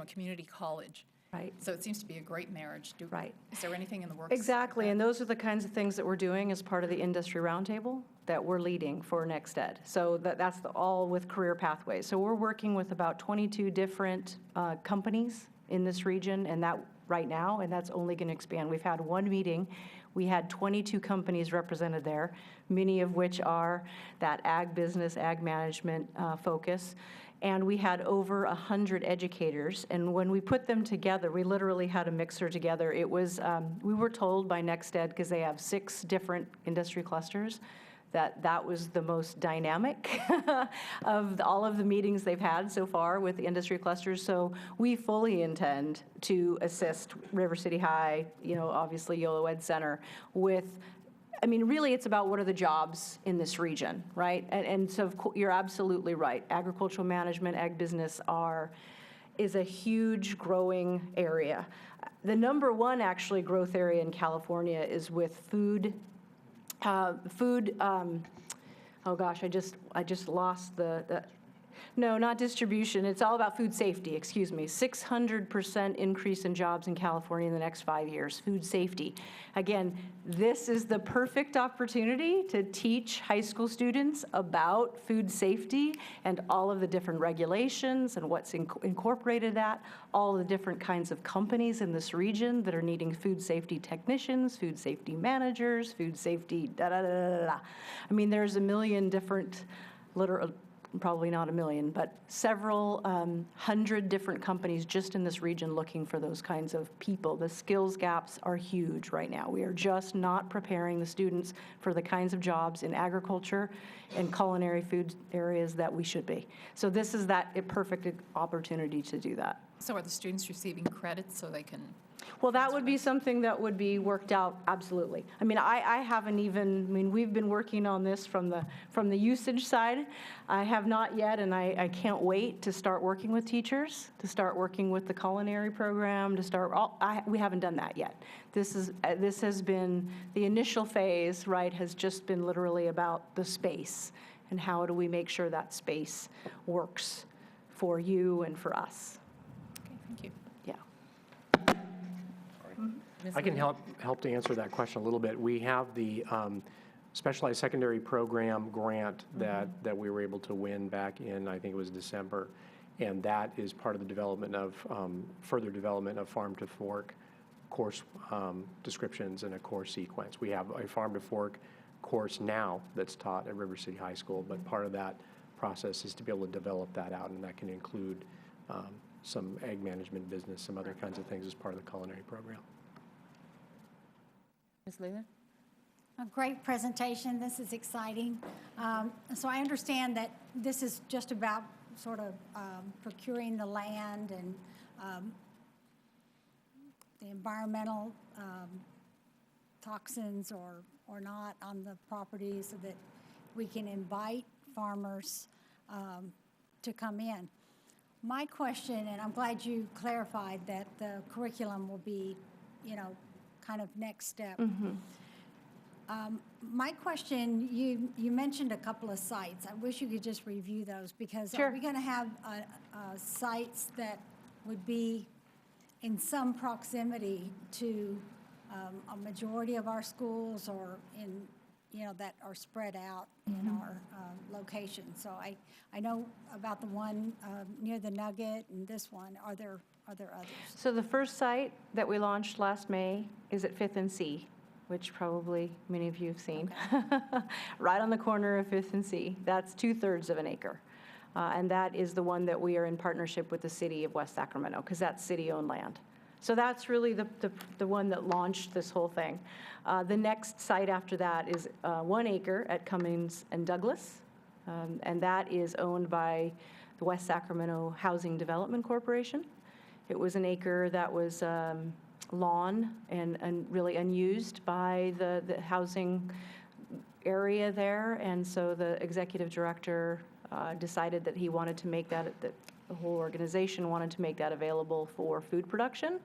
community college. Right. So it seems to be a great marriage. Right. Is there anything in the works? Exactly, and those are the kinds of things that we're doing as part of the industry roundtable that we're leading for Next Ed. So that's all with career pathways. So we're working with about 22 different companies in this region, and that right now, and that's only going to expand. We've had one meeting. We had 22 companies represented there, many of which are that ag business, ag management focus. And we had over 100 educators. And when we put them together, we literally had a mixer together. It was, we were told by Next Ed, because they have 6 different industry clusters, that was the most dynamic of all of the meetings they've had so far with the industry clusters. So we fully intend to assist River City High, obviously YOLO Ed Center, with, really it's about what are the jobs in this region, right? And so you're absolutely right. Agricultural management, ag business is a huge growing area. The number one actually growth area in California is with food. Oh gosh, I just lost no, not distribution. It's all about food safety, excuse me. 600% increase in jobs in California in the next 5 years, food safety. Again, this is the perfect opportunity to teach high school students about food safety and all of the different regulations and what's incorporated that, all the different kinds of companies in this region that are needing food safety technicians, food safety managers, food safety da-da-da-da-da. There's a million different, probably not a million, but several hundred different companies just in this region looking for those kinds of people. The skills gaps are huge right now. We are just not preparing the students for the kinds of jobs in agriculture and culinary food areas that we should be. So this is a perfect opportunity to do that. So are the students receiving credits so they can? Well, that would be something that would be worked out, absolutely. I haven't even, we've been working on this from the usage side. I have not yet, and I can't wait to start working with teachers, to start working with the culinary program, we haven't done that yet. This has been, the initial phase, right, has just been literally about the space and how do we make sure that space works for you and for us. Okay, thank you. Yeah. I can help to answer that question a little bit. We have the specialized secondary program grant that we were able to win back in, I think it was December, and that is part of the development of, further development of farm to fork course descriptions and a course sequence. We have a farm to fork course now that's taught at River City High School, but part of that process is to be able to develop that out, and that can include some ag management business, some other kinds of things as part of the culinary program. Ms. Leland? A great presentation. This is exciting. So I understand that this is just about sort of procuring the land and the environmental toxins or not on the property so that we can invite farmers to come in. My question, and I'm glad you clarified that the curriculum will be, kind of next step. My question, you mentioned a couple of sites. I wish you could just review those because are we going to have sites that would be in some proximity to a majority of our schools or in, that are spread out in our locations? So I know about the one near the Nugget and this one. Are there others? So the first site that we launched last May is at 5th and C, which probably many of you have seen. Okay. Right on the corner of 5th and C. That's 2/3 of an acre. And that is the one that we are in partnership with the city of West Sacramento, because that's city-owned land. So that's really the one that launched this whole thing. The next site after that is 1 acre at Cummings and Douglas, and that is owned by the West Sacramento Housing Development Corporation. It was an acre that was lawn and really unused by the housing area there, and so the executive director decided that he wanted to make that the whole organization wanted to make that available for food production,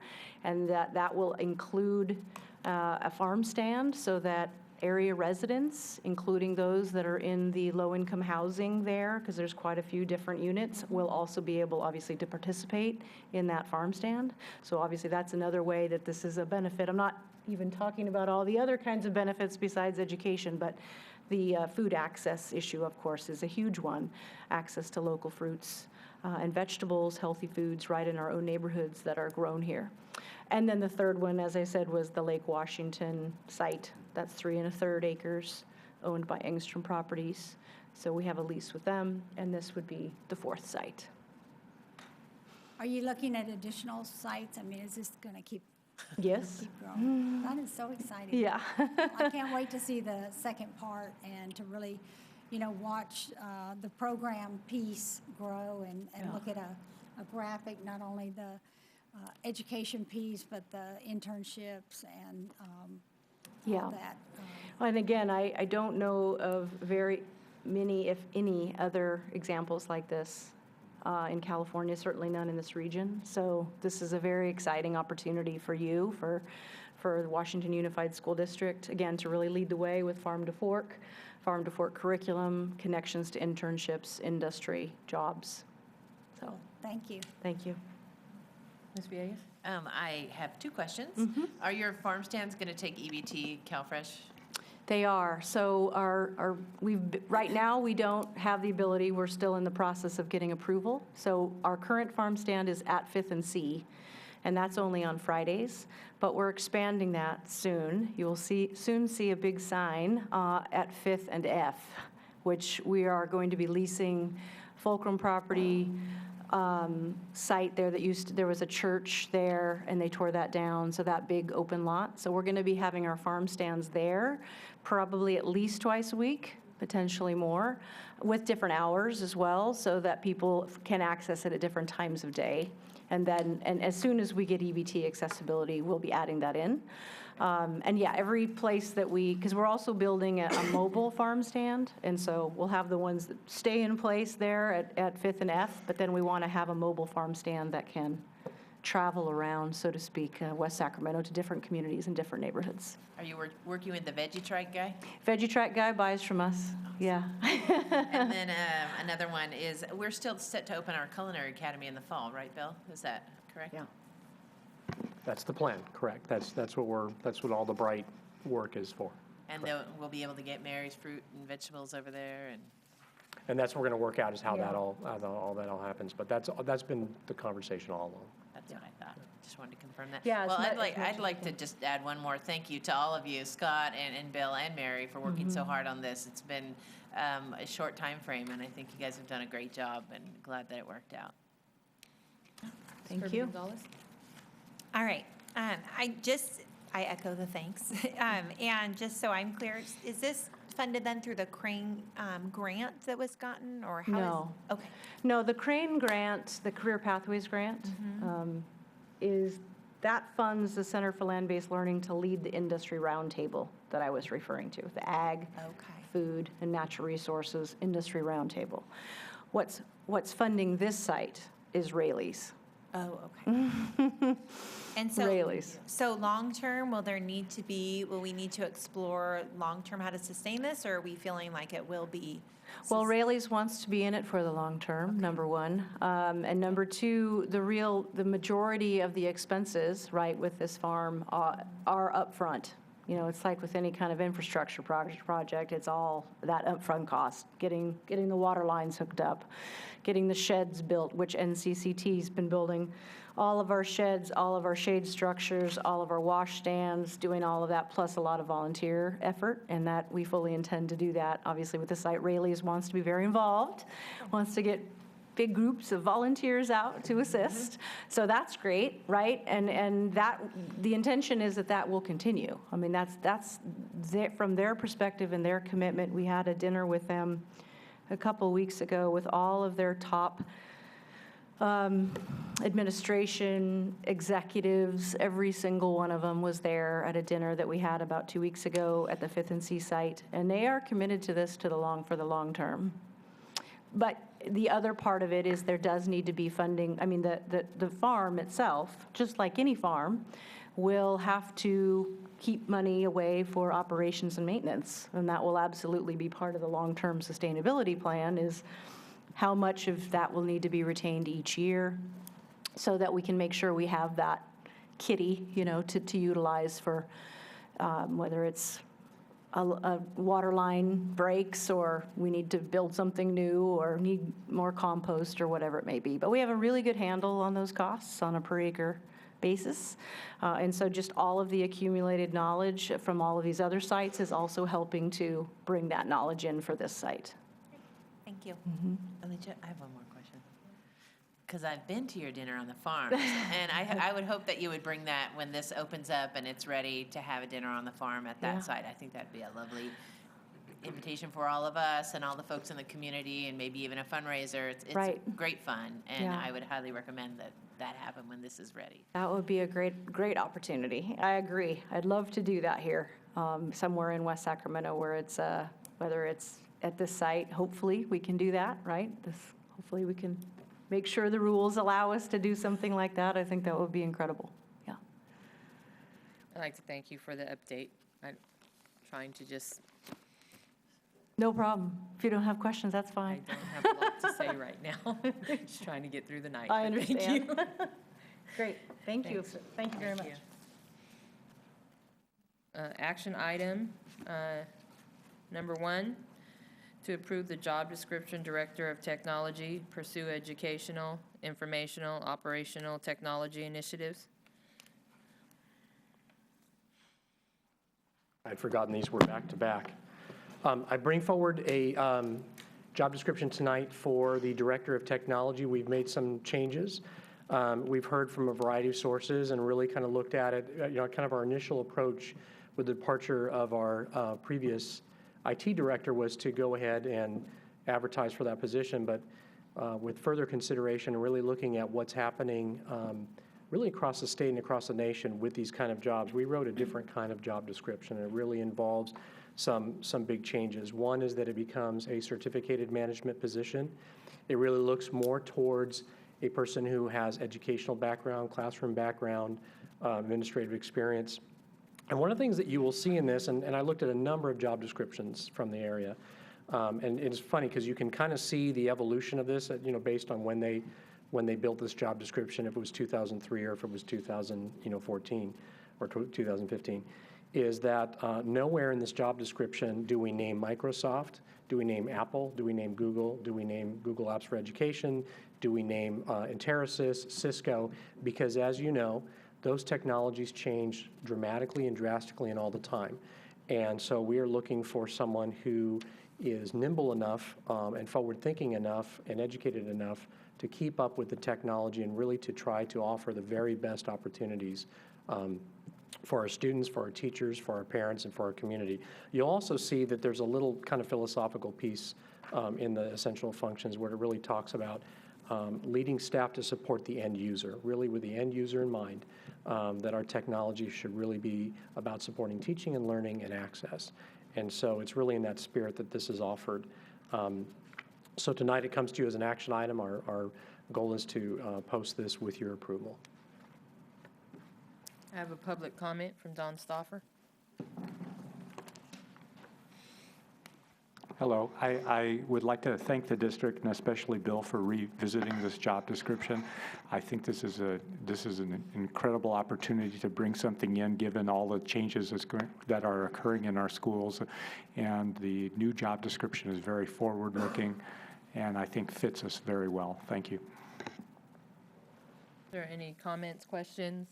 and that will include a farm stand so that area residents, including those that are in the low-income housing there, because there's quite a few different units, will also be able, obviously, to participate in that farm stand. So obviously, that's another way that this is a benefit. I'm not even talking about all the other kinds of benefits besides education, but the food access issue, of course, is a huge one. Access to local fruits and vegetables, healthy foods right in our own neighborhoods that are grown here. And then the third one, as I said, was the Lake Washington site. That's 3 1/3 acres owned by Engstrom Properties. So we have a lease with them, and this would be the 4th site. Are you looking at additional sites? I mean, is this going to keep Yes. growing? That is so exciting. Yeah. I can't wait to see the second part and to really, watch the program piece grow and look at a graphic, not only the education piece, but the internships and all that. And again, I don't know of very many, if any, other examples like this in California, certainly none in this region. So this is a very exciting opportunity for you, for the Washington Unified School District, again, to really lead the way with Farm to Fork curriculum, connections to internships, industry, jobs. So thank you. Thank you. Ms. Villegas? I have 2 questions. Mm-hmm. Are your farm stands going to take EBT CalFresh? They are. So right now, we don't have the ability. We're still in the process of getting approval. So our current farm stand is at 5th and C, and that's only on Fridays. But we're expanding that soon. You will soon see a big sign at 5th and F, which we are going to be leasing Fulcrum property site there there was a church there, and they tore that down, so that big open lot. So we're going to be having our farm stands there probably at least twice a week, potentially more, with different hours as well, so that people can access it at different times of day. And as soon as we get EBT accessibility, we'll be adding that in. And yeah, every place that because we're also building a mobile farm stand, and so we'll have the ones that stay in place there at 5th and F, but then we want to have a mobile farm stand that can travel around, so to speak, West Sacramento to different communities and different neighborhoods. Are you working with the Veggie Trike guy? Veggie Trike guy buys from us, yeah. And then another one is, we're still set to open our culinary academy in the fall, right, Bill? Is that correct? Yeah. That's the plan, correct. That's what all the Bright work is for. And we'll be able to get Mary's fruit and vegetables over there, and that's what we're going to work out is how that all happens. But that's been the conversation all along. That's what I thought. Just wanted to confirm that. Yeah, well, I'd like to just add one more thank you to all of you, Scott and Bill and Mary, for working so hard on this. It's been a short time frame, and I think you guys have done a great job, and glad that it worked out. Thank you. All right. I echo the thanks. And just so I'm clear, is this funded then through the Crane grant that was gotten, or how? No. Okay. No, the Crane grant, the Career Pathways grant, that funds the Center for Land-Based Learning to lead the industry roundtable that I was referring to, the ag, food, and natural resources industry roundtable. What's funding this site is Raley's. Oh, okay. And so, Raley's. So long-term, will we need to explore long-term how to sustain this, or are we feeling like it will be? Well, Raley's wants to be in it for the long term, number one. And number two, the majority of the expenses, right, with this farm are upfront. It's like with any kind of infrastructure project, it's all that upfront cost, getting the water lines hooked up, getting the sheds built, which NCCT's been building all of our sheds, all of our shade structures, all of our wash stands, doing all of that, plus a lot of volunteer effort, and that we fully intend to do that. Obviously, with the site, Raley's wants to be very involved, wants to get big groups of volunteers out to assist. So that's great, right? And that the intention is that will continue. I mean, that's from their perspective and their commitment. We had a dinner with them a couple weeks ago with all of their top administration executives. Every single one of them was there at a dinner that we had about 2 weeks ago at the 5th and C site, and they are committed to this for the long term. But the other part of it is there does need to be funding. I mean, the farm itself, just like any farm, will have to keep money away for operations and maintenance. And that will absolutely be part of the long-term sustainability plan, is how much of that will need to be retained each year so that we can make sure we have that kitty, to utilize for whether it's a water line breaks, or we need to build something new, or need more compost, or whatever it may be. But we have a really good handle on those costs on a per acre basis. And so just all of the accumulated knowledge from all of these other sites is also helping to bring that knowledge in for this site. Thank you. I have one more question. Because I've been to your dinner on the farm, and I would hope that you would bring that when this opens up and it's ready to have a dinner on the farm at that site. I think that'd be a lovely invitation for all of us and all the folks in the community, and maybe even a fundraiser. It's great fun, and I would highly recommend that happen when this is ready. That would be a great opportunity. I agree. I'd love to do that here, somewhere in West Sacramento, where it's whether it's at this site. Hopefully we can do that, right? Hopefully we can make sure the rules allow us to do something like that. I think that would be incredible. Yeah. I'd like to thank you for the update. I'm trying to just... No problem. If you don't have questions, that's fine. I don't have a lot to say right now. Just trying to get through the night. I but understand. Thank you. Great. Thank you. Thanks. Thank you very much. Action item number 1, to approve the job description, Director of Technology, pursue educational, informational, operational technology initiatives. I'd forgotten these were back to back. I bring forward a job description tonight for the Director of Technology. We've made some changes. We've heard from a variety of sources and really kind of looked at it, kind of our initial approach with the departure of our previous IT director was to go ahead and advertise for that position, but with further consideration and really looking at what's happening really across the state and across the nation with these kind of jobs, we wrote a different kind of job description. It really involves some big changes. One is that it becomes a certificated management position. It really looks more towards a person who has educational background, classroom background, administrative experience. And one of the things that you will see in this, and I looked at a number of job descriptions from the area, and it's funny because you can kind of see the evolution of this, based on when they built this job description, if it was 2003 or if it was 2014 or 2015, is that nowhere in this job description do we name Microsoft, do we name Apple, do we name Google, do we name Google Apps for Education, do we name Interisys, Cisco, because as you know, those technologies change dramatically and drastically and all the time. And so we are looking for someone who is nimble enough and forward-thinking enough and educated enough to keep up with the technology and really to try to offer the very best opportunities for our students, for our teachers, for our parents, and for our community. You'll also see that there's a little kind of philosophical piece in the essential functions where it really talks about leading staff to support the end user, really with the end user in mind, that our technology should really be about supporting teaching and learning and access. And so it's really in that spirit that this is offered. So tonight it comes to you as an action item. Our goal is to post this with your approval. I have a public comment from Don Stauffer. Hello. I would like to thank the district and especially Bill for revisiting this job description. I think this is an incredible opportunity to bring something in, given all the changes that are occurring in our schools. And the new job description is very forward-looking and I think fits us very well. Thank you. Is there any comments, questions?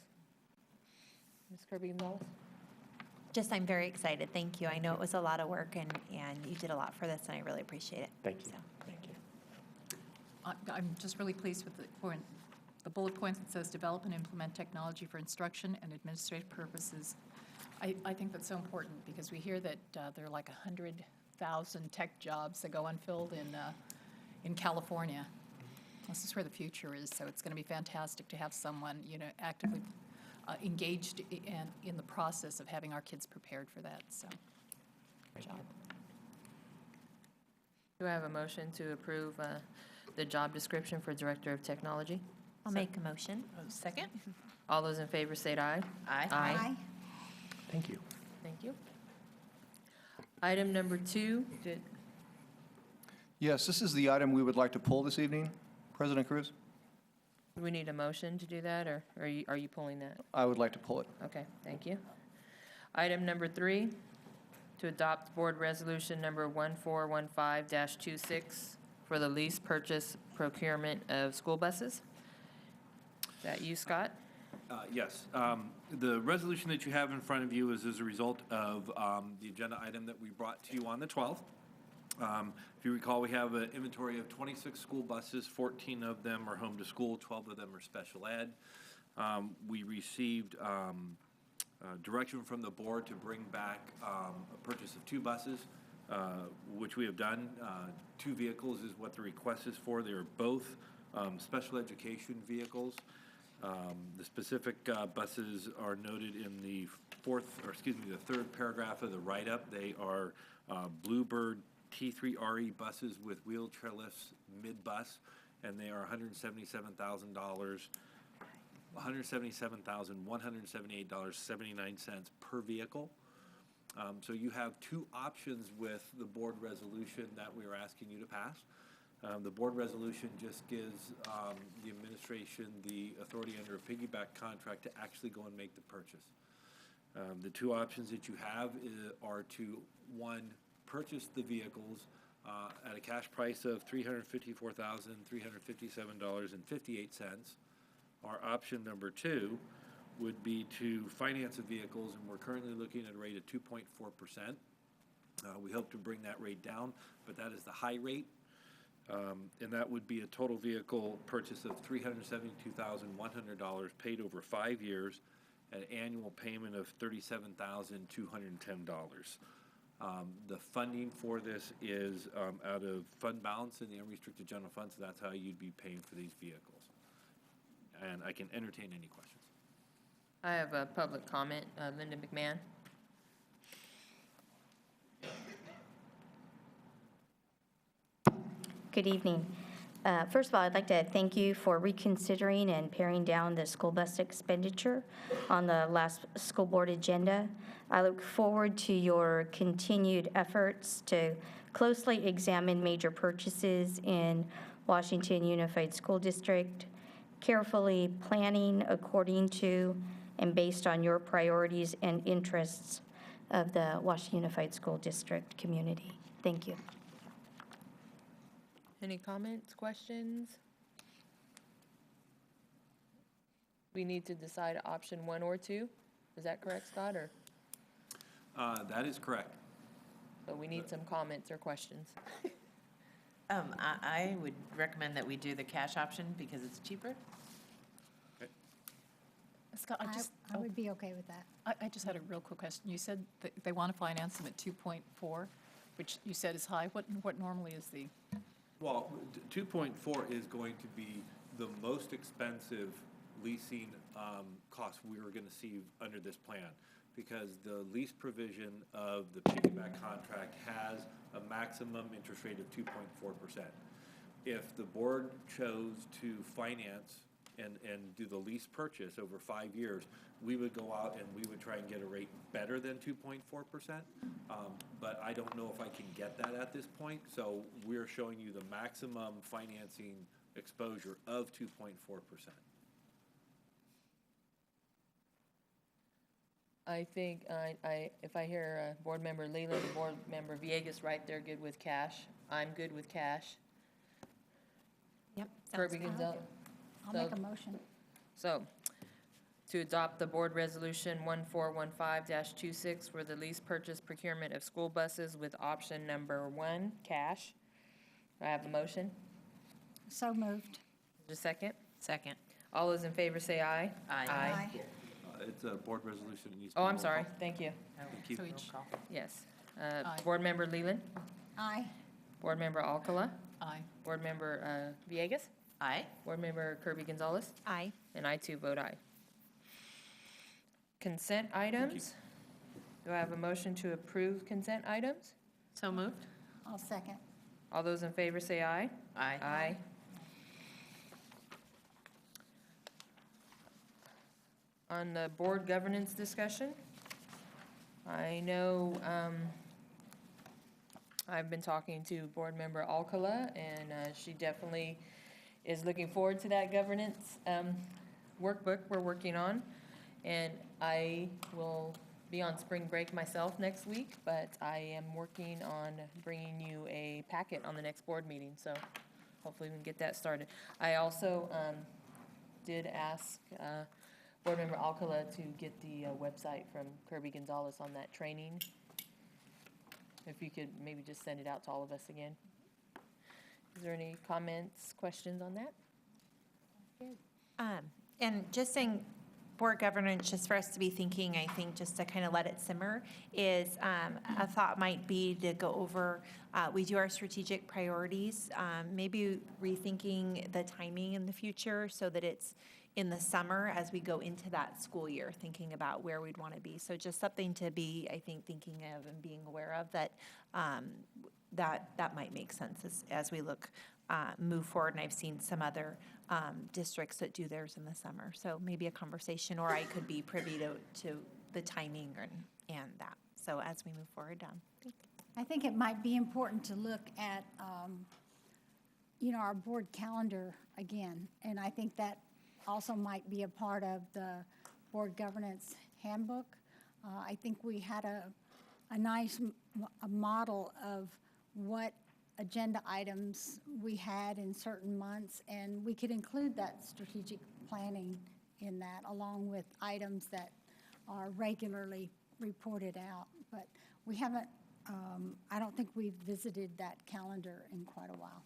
Ms. Kirby-Gonzalez? Just, I'm very excited. Thank you. I know it was a lot of work, and you did a lot for this, and I really appreciate it. Thank you. So, thank you. I'm just really pleased with the bullet points that says develop and implement technology for instruction and administrative purposes. I think that's so important because we hear that there are like 100,000 tech jobs that go unfilled in California. This is where the future is, so it's going to be fantastic to have someone, actively engaged in the process of having our kids prepared for that. So, great job. Do I have a motion to approve the job description for Director of Technology? I'll make a motion. Second. All those in favor say aye. Aye. Aye. Thank you. Thank you. Item number 2, Yes, this is the item we would like to pull this evening. President Cruz, do we need a motion to do that, or are you pulling that? I would like to pull it. Okay, thank you. Item number 3, to adopt board resolution number 1415-26 for the lease purchase procurement of school buses. Is that you, Scott? Yes. The resolution that you have in front of you is as a result of the agenda item that we brought to you on the 12th. If you recall, we have an inventory of 26 school buses. 14 of them are home to school, 12 of them are special ed. We received direction from the board to bring back a purchase of 2 buses, which we have done. 2 vehicles is what the request is for. They are both special education vehicles. The specific buses are noted in the third paragraph of the write-up. They are Bluebird T3 RE buses with wheelchair lifts mid-bus, and they are $177,178.79 per vehicle. So you have 2 options with the board resolution that we are asking you to pass. The board resolution just gives the administration the authority under a piggyback contract to actually go and make the purchase. The 2 options that you have are to, 1, purchase the vehicles at a cash price of $354,357.58. Or option number 2 would be to finance the vehicles, and we're currently looking at a rate of 2.4%. We hope to bring that rate down, but that is the high rate. And that would be a total vehicle purchase of $372,100 paid over 5 years at an annual payment of $37,210. The funding for this is out of fund balance in the unrestricted general fund, so that's how you'd be paying for these vehicles. And I can entertain any questions. I have a public comment. Linda McMahon. Good evening. First of all, I'd like to thank you for reconsidering and paring down the school bus expenditure on the last school board agenda. I look forward to your continued efforts to closely examine major purchases in Washington Unified School District, carefully planning according to and based on your priorities and interests of the Washington Unified School District community. Thank you. Any comments, questions? We need to decide option 1 or 2. Is that correct, Scott? Or That is correct. so we need some comments or questions. I would recommend that we do the cash option because it's cheaper. Scott, I would be okay with that. I just had a real quick question. You said that they want to finance them at 2.4, which you said is high. What normally is the? Well, 2.4 is going to be the most expensive leasing cost we were going to see under this plan, because the lease provision of the piggyback contract has a maximum interest rate of 2.4%. If the board chose to finance and do the lease purchase over 5 years, we would go out and we would try and get a rate better than 2.4%. But I don't know if I can get that at this point. So we're showing you the maximum financing exposure of 2.4%. I think if I hear Board Member Leland and Board Member Villegas right, they're good with cash. I'm good with cash. Yep. Kirby Gonzalez. I'll make a motion. So, to adopt the board resolution 1415-26 for the lease purchase procurement of school buses with option number 1, cash. Do I have a motion? So moved. Just a second? Second. All those in favor say aye. Aye. It's a board resolution. It needs to Oh, be I'm roll sorry. call. Thank you. Thank you. So each. Yes. Aye. Board Member Leland. Aye. Board Member Alcala. Aye. Board Member Villegas. Aye. Board Member Kirby Gonzalez. Aye. And I too vote aye. Consent items. Do I have a motion to approve consent items? So moved. I'll second. All those in favor say aye. Aye. Aye. on the board governance discussion. I know I've been talking to Board Member Alcala, and she definitely is looking forward to that governance workbook we're working on. And I will be on spring break myself next week, but I am working on bringing you a packet on the next board meeting, so hopefully we can get that started. I also did ask Board Member Alcala to get the website from Kirby Gonzalez on that training. If you could maybe just send it out to all of us again. Is there any comments, questions on that? And just saying, board governance, just for us to be thinking, I think, just to kind of let it simmer, is a thought might be to go over, we do our strategic priorities, maybe rethinking the timing in the future so that it's in the summer as we go into that school year, thinking about where we'd want to be. So just something to be, I think, thinking of and being aware of that that might make sense as we look, move forward. And I've seen some other districts that do theirs in the summer. So maybe a conversation, or I could be privy to the timing and that. So as we move forward, thank you. I think it might be important to look at, our board calendar again. And I think that also might be a part of the board governance handbook. I think we had a nice model of what agenda items we had in certain months, and we could include that strategic planning in that, along with items that are regularly reported out. But we haven't, I don't think we've visited that calendar in quite a while.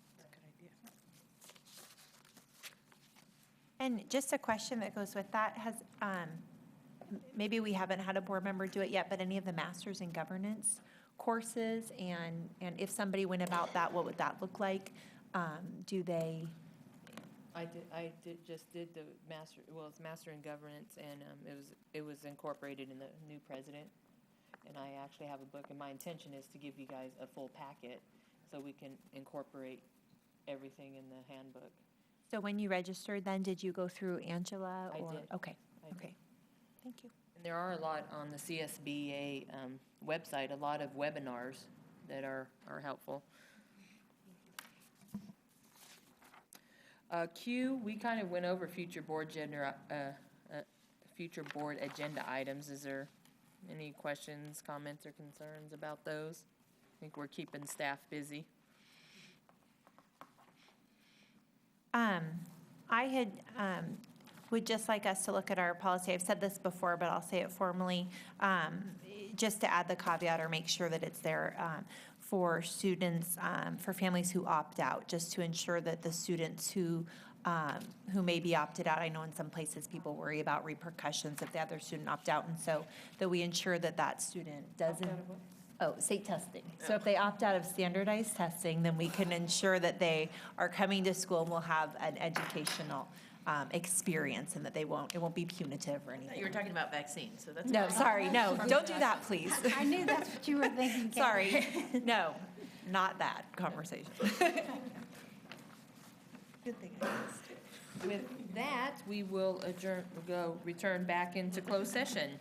And just a question that goes with that, has, maybe we haven't had a board member do it yet, but any of the Masters in Governance courses, and if somebody went about that, what would that look like? Do they? I just did the master, well, it's Master in Governance, and it was incorporated in the new president. And I actually have a book, and my intention is to give you guys a full packet so we can incorporate everything in the handbook. So when you registered then, did you go through Angela? I or? did. Okay, I did. okay. Thank you. And there are a lot on the CSBA website, a lot of webinars that are helpful. Q, we kind of went over future board agenda items. Is there any questions, comments, or concerns about those? I think we're keeping staff busy. I would just like us to look at our policy. I've said this before, but I'll say it formally, just to add the caveat or make sure that it's there for students, for families who opt out, just to ensure that the students who may be opted out, I know in some places people worry about repercussions if the other student opt out, and so that we ensure that that student doesn't. State testing. So if they opt out of standardized testing, then we can ensure that they are coming to school and will have an educational experience, and that it won't be punitive or anything. You were talking about vaccines, so that's. No, sorry, no, don't do that, please. I knew that's what you were thinking, Kate. Sorry, no, not that conversation. Good thing I asked. With that, we will return back into closed session.